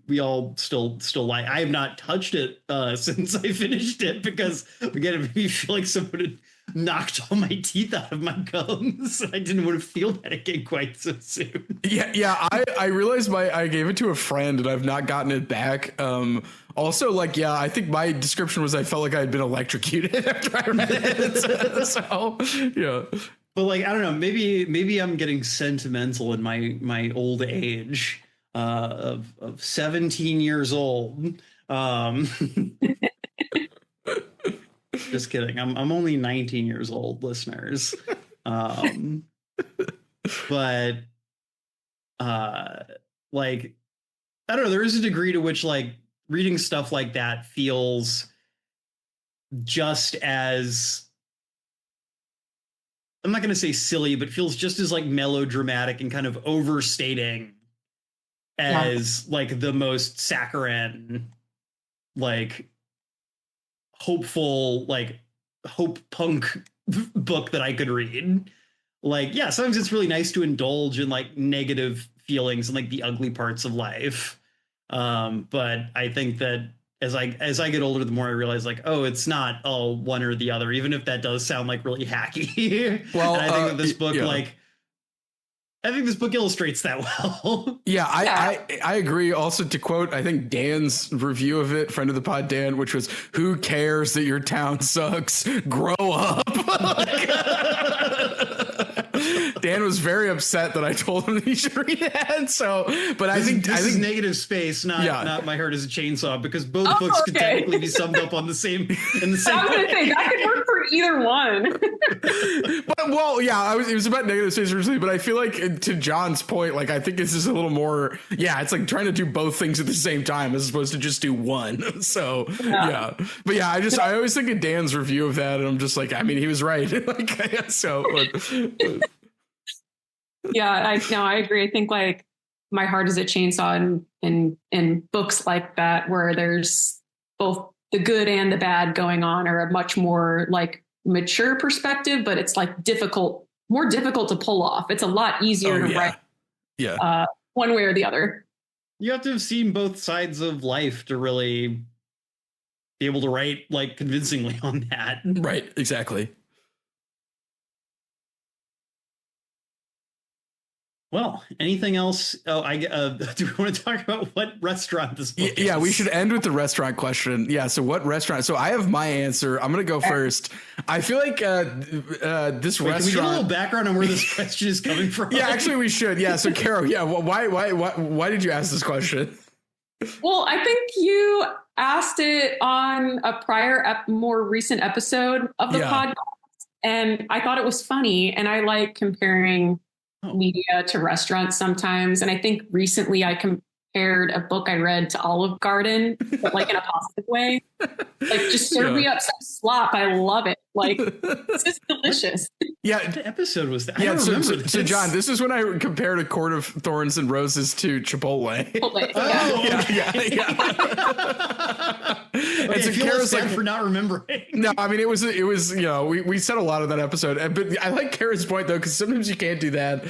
We all still like. I have not touched it since I finished it because again, it made me feel like someone had knocked all my teeth out of my gums. I didn't want to feel that again quite so soon.
Yeah. I realized I gave it to a friend and I've not gotten it back. Also, like, yeah, I think my description was I felt like I had been electrocuted after I read it. So, yeah.
But like, I don't know, maybe I'm getting sentimental in my old age of 17 years old. Just kidding. I'm only 19 years old, listeners. But like, I don't know, there is a degree to which like reading stuff like that feels just as, I'm not going to say silly, but feels just as like melodramatic and kind of overstating as like the most saccharine, like hopeful, like hope punk book that I could read. Like, yeah, sometimes it's really nice to indulge in like negative feelings and like the ugly parts of life. But I think that as I get older, the more I realize like, oh, it's not all one or the other, even if that does sound like really hacky. Well, and I think that this book, I think this book illustrates that well.
Yeah, I agree. Also, to quote, I think Dan's review of it, friend of the pod, Dan, which was, "Who cares that your town sucks? Grow up." Dan was very upset that I told him that he should read that. So, but I think
is Negative Space, not My Heart Is a Chainsaw, because both books could technically be summed up on the same in the same way.
I was going to say that could work for either one.
But well, yeah, it was about Negative Space originally, but I feel like to John's point, like I think this is a little more. Yeah, it's like trying to do both things at the same time as opposed to just do one. So yeah, but yeah, I always think of Dan's review of that, and I'm just like, I mean, he was right. Like, so. But,
yeah, I agree. I think like My Heart Is a Chainsaw and books like that, where there's both the good and the bad going on, are a much more like mature perspective, but it's like more difficult to pull off. It's a lot easier to write one way or the other.
You have to have seen both sides of life to really be able to write like convincingly on that.
Right, exactly.
Well, anything else? Oh, do we want to talk about what restaurant this book is?
Yeah, we should end with the restaurant question. Yeah, so what restaurant? So I have my answer. I'm going to go first. I feel like this restaurant... Can we get a
little background on where this question is coming from?
Yeah, actually we should. Yeah, so Caro, why did you ask this question?
Well, I think you asked it on a prior, more recent episode of the podcast, and I thought it was funny, and I like comparing media to restaurants sometimes. And I think recently I compared a book I read to Olive Garden, but like in a positive way. Like, just serve me up some slop. I love it. Like, this is delicious.
Yeah. What episode was that?
Yeah. So John, this is when I compared A Court of Thorns and Roses to Chipotle.
Yeah.
Okay, I feel sad for not remembering.
No, I mean, it was, we said a lot of that episode, but I like Kara's point though, because sometimes you can't do that.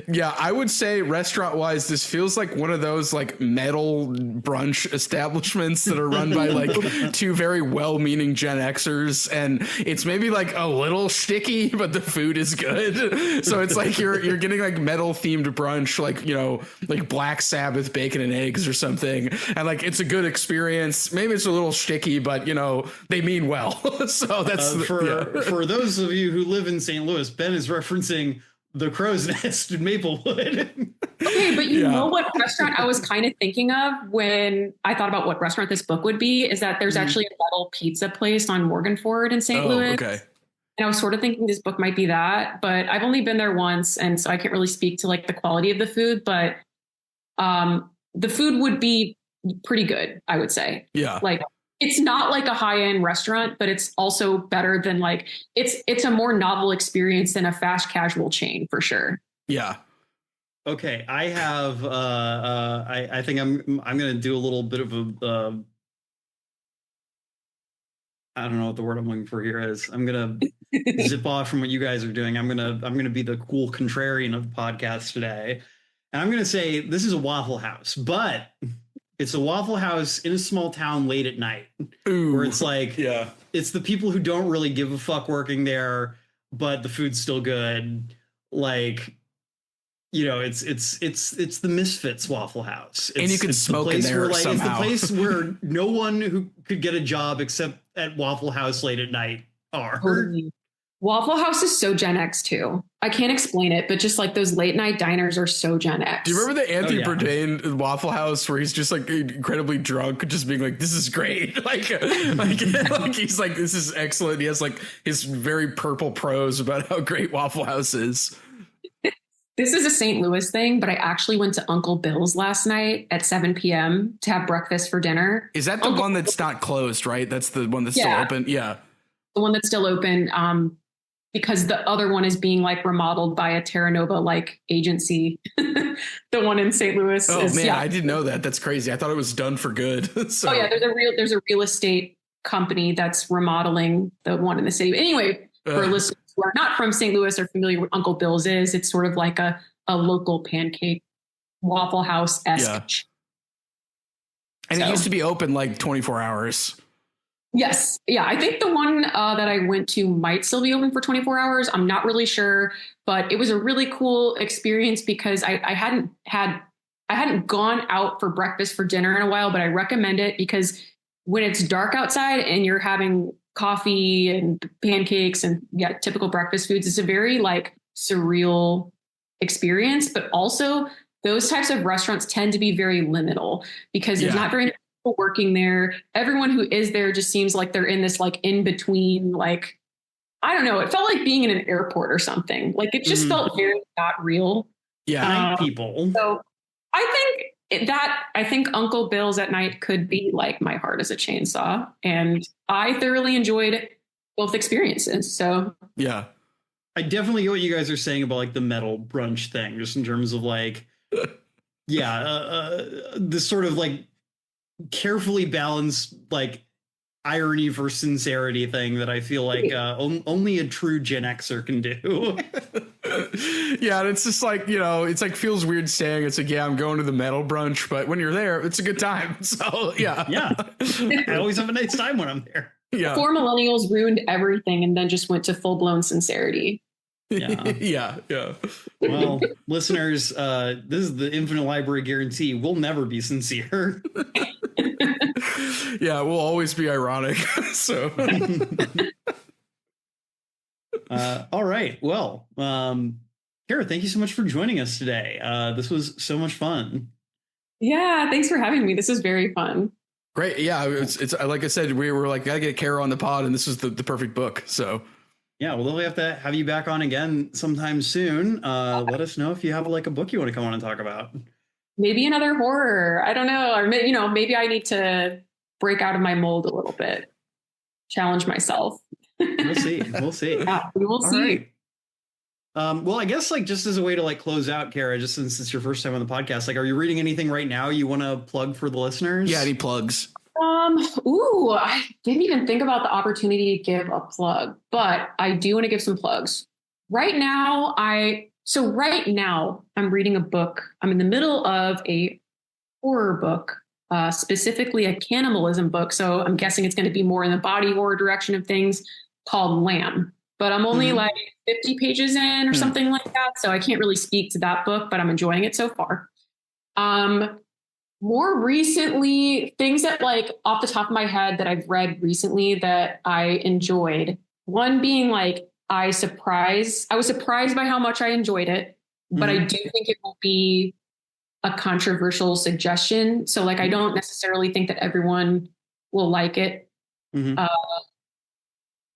Yeah, I would say restaurant wise, this feels like one of those like metal brunch establishments that are run by like two very well-meaning Gen Xers, and it's maybe like a little sticky, but the food is good. So it's like you're getting like metal themed brunch, like, like Black Sabbath bacon and eggs or something, and like it's a good experience. Maybe it's a little sticky, but they mean well. So that's
for those of you who live in St. Louis, Ben is referencing the Crow's Nest in Maplewood.
Okay, but you know what restaurant I was kind of thinking of when I thought about what restaurant this book would be is that there's actually a metal pizza place on Morganford in St. Louis.
Okay.
And I was sort of thinking this book might be that, but I've only been there once, and so I can't really speak to like the quality of the food, but the food would be pretty good, I would say.
Yeah.
Like, it's not like a high-end restaurant, but it's also better than like it's a more novel experience than a fast casual chain for sure.
Yeah.
Okay, I have I think I'm gonna do a little bit of a I don't know what the word I'm looking for here is. I'm gonna zip off from what you guys are doing. I'm gonna be the cool contrarian of the podcast today, and I'm gonna say this is a Waffle House, but it's a Waffle House in a small town late at night.
Ooh,
where it's like, it's the people who don't really give a fuck working there, but the food's still good. Like, it's the Misfits Waffle House.
And you can smoke in there somehow.
It's the place where no one who could get a job except at Waffle House late at night are.
Waffle House is so Gen X too. I can't explain it, but just like those late night diners are so Gen X.
Do you remember the Anthony Bourdain Waffle House where he's just like incredibly drunk, just being like, "This is great." like he's like, "This is excellent." He has like his very purple prose about how great Waffle House is.
This is a St. Louis thing, but I actually went to Uncle Bill's last night at 7 p.m. to have breakfast for dinner.
Is that the one that's not closed, right? That's the one that's still open. Yeah.
The one that's still open. Because the other one is being like remodeled by a Terra Nova like agency. The one in St. Louis.
I didn't know that. That's crazy. I thought it was done for good. So.
Oh yeah, there's a real estate company that's remodeling the one in the city. Anyway, for listeners who are not from St. Louis or familiar with Uncle Bill's it's sort of like a local pancake Waffle House-esque.
Yeah. And it used to be open like 24 hours.
Yes. Yeah. I think the one that I went to might still be open for 24 hours. I'm not really sure, but it was a really cool experience because I hadn't gone out for breakfast for dinner in a while, but I recommend it because when it's dark outside and you're having coffee and pancakes and typical breakfast foods, it's a very like surreal experience, but also those types of restaurants tend to be very liminal because there's not very many people working there. Everyone who is there just seems like they're in this like in between, like, I don't know. It felt like being in an airport or something. Like it just felt very not real.
Yeah. People.
So I think Uncle Bill's at night could be like My Heart is a Chainsaw. And I thoroughly enjoyed both experiences. So
yeah, I definitely get what you guys are saying about like the metal brunch thing, just in terms of like, this sort of like carefully balanced like irony versus sincerity thing that I feel like only a true Gen Xer can do.
Yeah, and it's just like, it's like feels weird saying it's like, yeah, I'm going to the metal brunch, but when you're there, it's a good time. So yeah.
I always have a nice time when I'm there.
Yeah.
4 millennials ruined everything and then just went to full-blown sincerity.
Yeah.
Well, listeners, this is the Infinite Library guarantee. We'll never be sincere.
Yeah, we'll always be ironic. So
all right. Well, Kara, thank you so much for joining us today. This was so much fun.
Yeah, thanks for having me. This is very fun.
Great. Yeah, it's like I said, we were like, gotta get Kara on the pod, and this is the perfect book. So
yeah, we'll have to have you back on again sometime soon. Let us know if you have like a book you want to come on and talk about.
Maybe another horror. I don't know. Or maybe I need to break out of my mold a little bit. Challenge myself.
We'll see.
Yeah, we will see.
Right. Well, I guess like just as a way to like close out, Kara, just since it's your first time on the podcast, like, are you reading anything right now you want to plug for the listeners?
Yeah, any plugs?
I didn't even think about the opportunity to give a plug, but I do want to give some plugs. Right now, I'm reading a book. I'm in the middle of a horror book, specifically a cannibalism book. So I'm guessing it's going to be more in the body horror direction of things, called Lamb. But I'm only like 50 pages in or something like that. So I can't really speak to that book, but I'm enjoying it so far. More recently, things that like off the top of my head that I've read recently that I enjoyed. One being like, I was surprised by how much I enjoyed it, but I do think it will be a controversial suggestion. So like, I don't necessarily think that everyone will like it in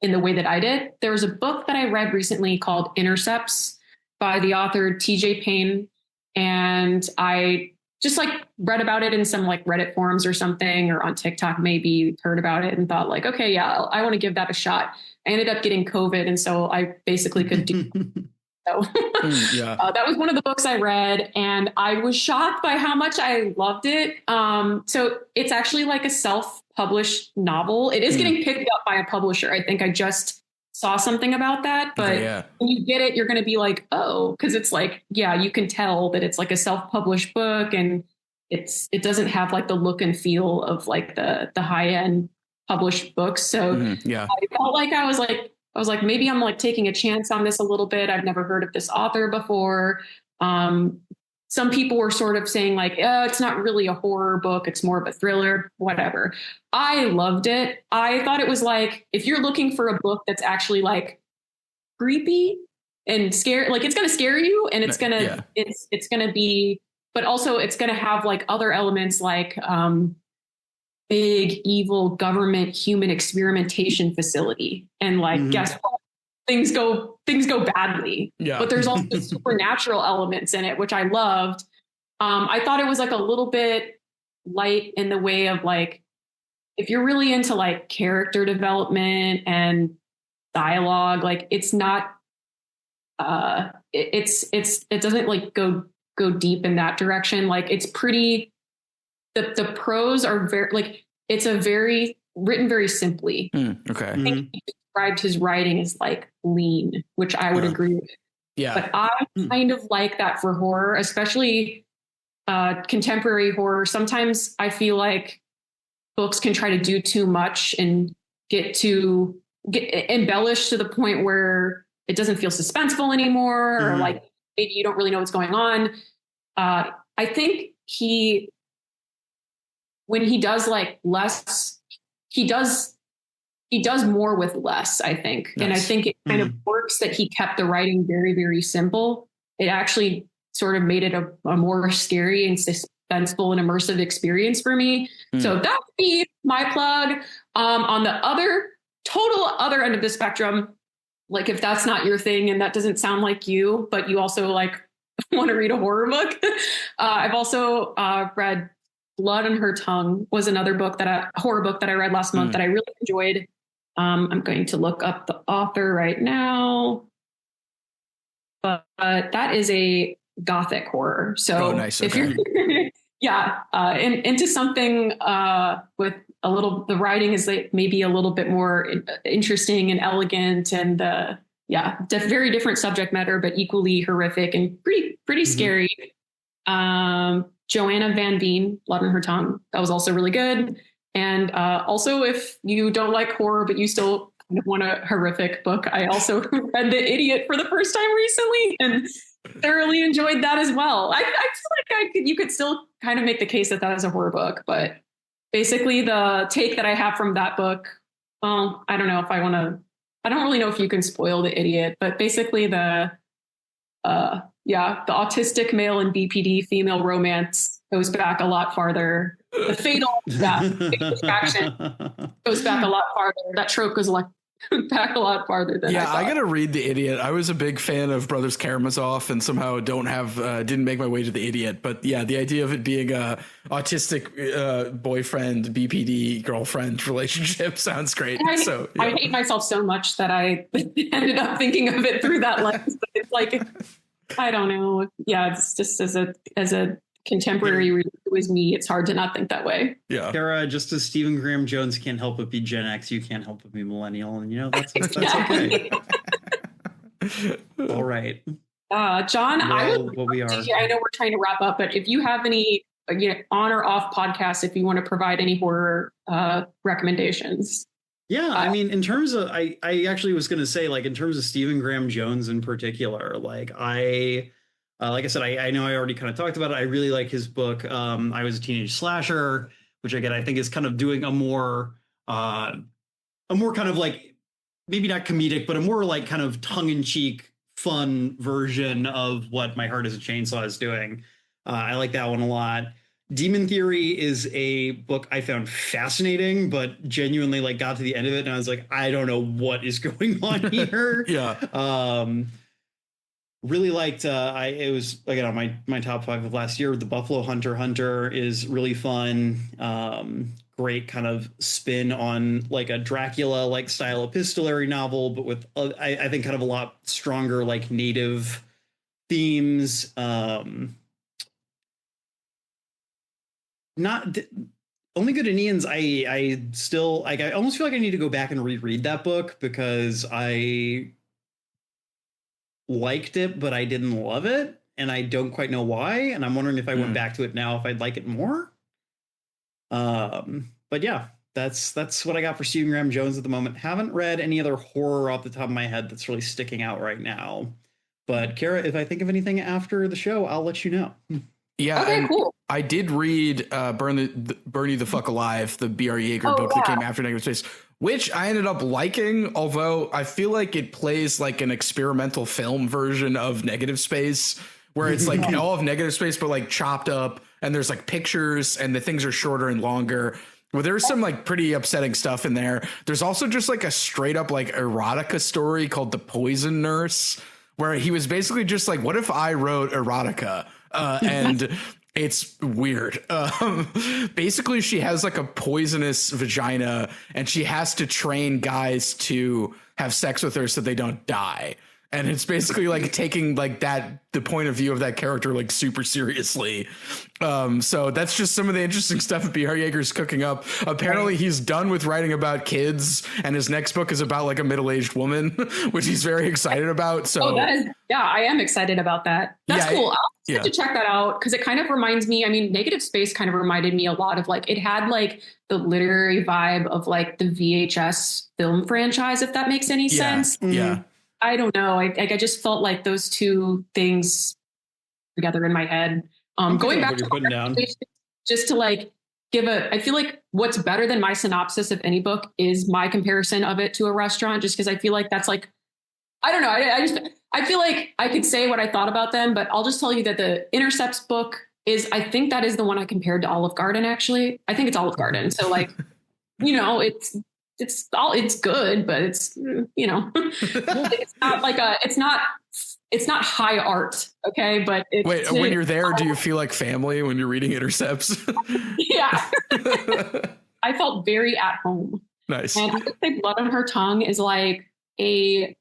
the way that I did. There was a book that I read recently called Intercepts by the author TJ Payne. And I just like read about it in some like Reddit forums or something, or on TikTok, maybe heard about it and thought like, okay, yeah, I want to give that a shot. I ended up getting COVID. And so I basically could do so. That was one of the books I read, and I was shocked by how much I loved it. So it's actually like a self-published novel. It is getting picked up by a publisher. I think I just saw something about that, but when you get it, you're going to be like, oh, because it's like, yeah, you can tell that it's like a self-published book, and it doesn't have like the look and feel of like the high-end published books. So I felt like I was like, maybe I'm like taking a chance on this a little bit. I've never heard of this author before. Some people were sort of saying like, oh, it's not really a horror book. It's more of a thriller, whatever. I loved it. I thought it was like, if you're looking for a book that's actually like creepy and scary, like it's going to scare you, and it's going to, it's going to be, but also it's going to have like other elements like, big evil government human experimentation facility, and like guess what, things go badly, but there's also supernatural elements in it, which I loved. I thought it was like a little bit light in the way of like, if you're really into like character development and dialogue, like it's not it doesn't like go deep in that direction. Like it's pretty, the prose are very like, it's written very simply.
Okay.
I think he described his writing as like lean, which I would agree with. Yeah. But I kind of like that for horror, especially contemporary horror. Sometimes I feel like books can try to do too much and get embellished to the point where it doesn't feel suspenseful anymore, or like maybe you don't really know what's going on. I think when he does like less, he does more with less, I think. Nice. And I think it kind of works that he kept the writing very, very simple. It actually sort of made it a more scary and suspenseful and immersive experience for me. So that would be my plug. On the total other end of the spectrum, like if that's not your thing and that doesn't sound like you, but you also like want to read a horror book, I've also read Blood on Her Tongue, was another horror book that I read last month that I really enjoyed. I'm going to look up the author right now, but that is a gothic horror. So
nice.
If you're, into something with a little, the writing is like maybe a little bit more interesting and elegant, and very different subject matter, but equally horrific and pretty scary. Joanna Van Veen, Blood on Her Tongue. That was also really good. And also, if you don't like horror, but you still kind of want a horrific book, I also read The Idiot for the first time recently and thoroughly enjoyed that as well. I feel like you could still kind of make the case that is a horror book, but basically the take that I have from that book, well, I don't know if I want to, I don't really know if you can spoil The Idiot, but basically the autistic male and BPD female romance goes back a lot farther. The fatal attraction goes back a lot farther. That trope goes back a lot farther than I
gotta read The Idiot. I was a big fan of Brothers Karamazov, and somehow didn't make my way to The Idiot. But yeah, the idea of it being a autistic boyfriend BPD girlfriend relationship sounds great. I hate
myself so much that I ended up thinking of it through that lens. But it's like, I don't know. Yeah, it's just as a contemporary reader who is me, it's hard to not think that way.
Yeah.
Kara, just as Stephen Graham Jones can't help but be Gen X, you can't help but be millennial. And, that's okay. All right.
John,
we are.
I know we're trying to wrap up, but if you have any on or off podcasts, if you want to provide any horror recommendations.
Yeah, I mean, in terms of, I actually was going to say, like, in terms of Stephen Graham Jones in particular, like I said, I know I already kind of talked about it. I really like his book, I Was a Teenage Slasher, which again, I think is kind of doing a more kind of like, maybe not comedic, but a more like kind of tongue-in-cheek, fun version of what My Heart is a Chainsaw is doing. I like that one a lot. Demon Theory is a book I found fascinating, but genuinely like got to the end of it and I was like, I don't know what is going on here.
Yeah.
Really liked it was again on my top 5 of last year. The Buffalo Hunter is really fun. Great kind of spin on like a Dracula like style epistolary novel, but with I think kind of a lot stronger like native themes. Not Only Good Indians. I still like. I almost feel like I need to go back and reread that book because I liked it, but I didn't love it, and I don't quite know why. And I'm wondering if I went back to it now, if I'd like it more. But yeah, that's what I got for Stephen Graham Jones at the moment. Haven't read any other horror off the top of my head that's really sticking out right now. But Kara, if I think of anything after the show, I'll let you know.
Yeah.
Okay, cool.
I did read Burn You the Fuck Alive, the B.R. Yeager book that came after Negative Space, which I ended up liking, although I feel like it plays like an experimental film version of Negative Space, where it's like all of Negative Space, but like chopped up, and there's like pictures and the things are shorter and longer. Well, there's some like pretty upsetting stuff in there. There's also just like a straight up like erotica story called The Poison Nurse, where he was basically just like, what if I wrote erotica? And it's weird. Basically, she has like a poisonous vagina and she has to train guys to have sex with her so they don't die. And it's basically like taking like the point of view of that character like super seriously. So that's just some of the interesting stuff that B.R. Yeager's cooking up. Apparently he's done with writing about kids and his next book is about like a middle-aged woman, which he's very excited about. So
I am excited about that. That's cool. I'll have to check that out because it kind of reminds me, I mean, Negative Space kind of reminded me a lot of like, it had like the literary vibe of like the VHS film franchise, if that makes any sense.
Yeah.
I don't know. I just felt like those two things together in my head. Going back to
putting down,
just to like I feel like what's better than my synopsis of any book is my comparison of it to a restaurant, just because I feel like that's like, I don't know. I feel like I could say what I thought about them, but I'll just tell you that the Intercepts book I think that is the one I compared to Olive Garden. Actually, I think it's Olive Garden. So like, it's good, but it's, it's not like it's not high art. Okay. But
when you're there, do you feel like family when you're reading Intercepts?
Yeah. I felt very at home.
Nice.
And I would say Blood on Her Tongue is like a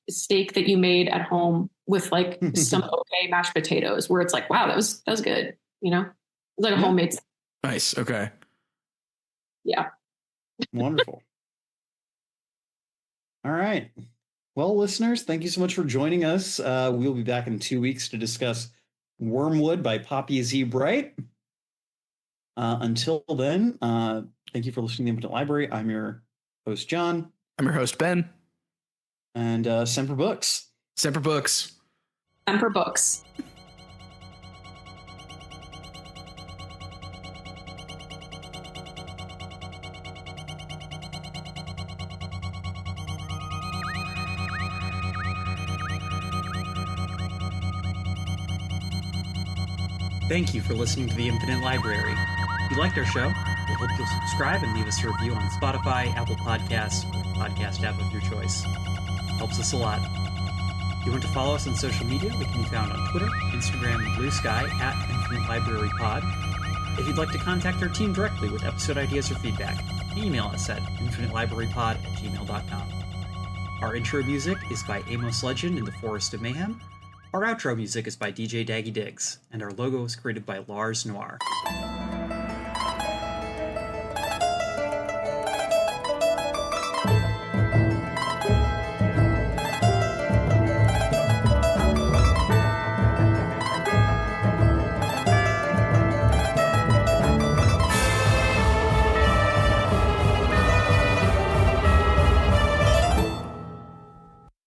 steak that you made at home with like some okay mashed potatoes where it's like, wow, that was good. It's like a homemade.
Nice. Okay.
Yeah.
Wonderful. All right. Well, listeners, thank you so much for joining us. We'll be back in 2 weeks to discuss Wormwood by Poppy Z. Bright. Until then, thank you for listening to the Infinite Library. I'm your host, John.
I'm your host, Ben.
And Semper Books.
Semper Books.
Semper Books.
Thank you for listening to the Infinite Library. If you liked our show, we hope you'll subscribe and leave us a review on Spotify, Apple Podcasts, or the podcast app of your choice. It helps us a lot. If you want to follow us on social media, we can be found on Twitter, Instagram, and Blue Sky at Infinite Library Pod. If you'd like to contact our team directly with episode ideas or feedback, email us at infinitelibrarypod@gmail.com. Our intro music is by Amos Legend in the Forest of Mayhem. Our outro music is by DJ Daggy Diggs, and our logo was created by Lars Noir.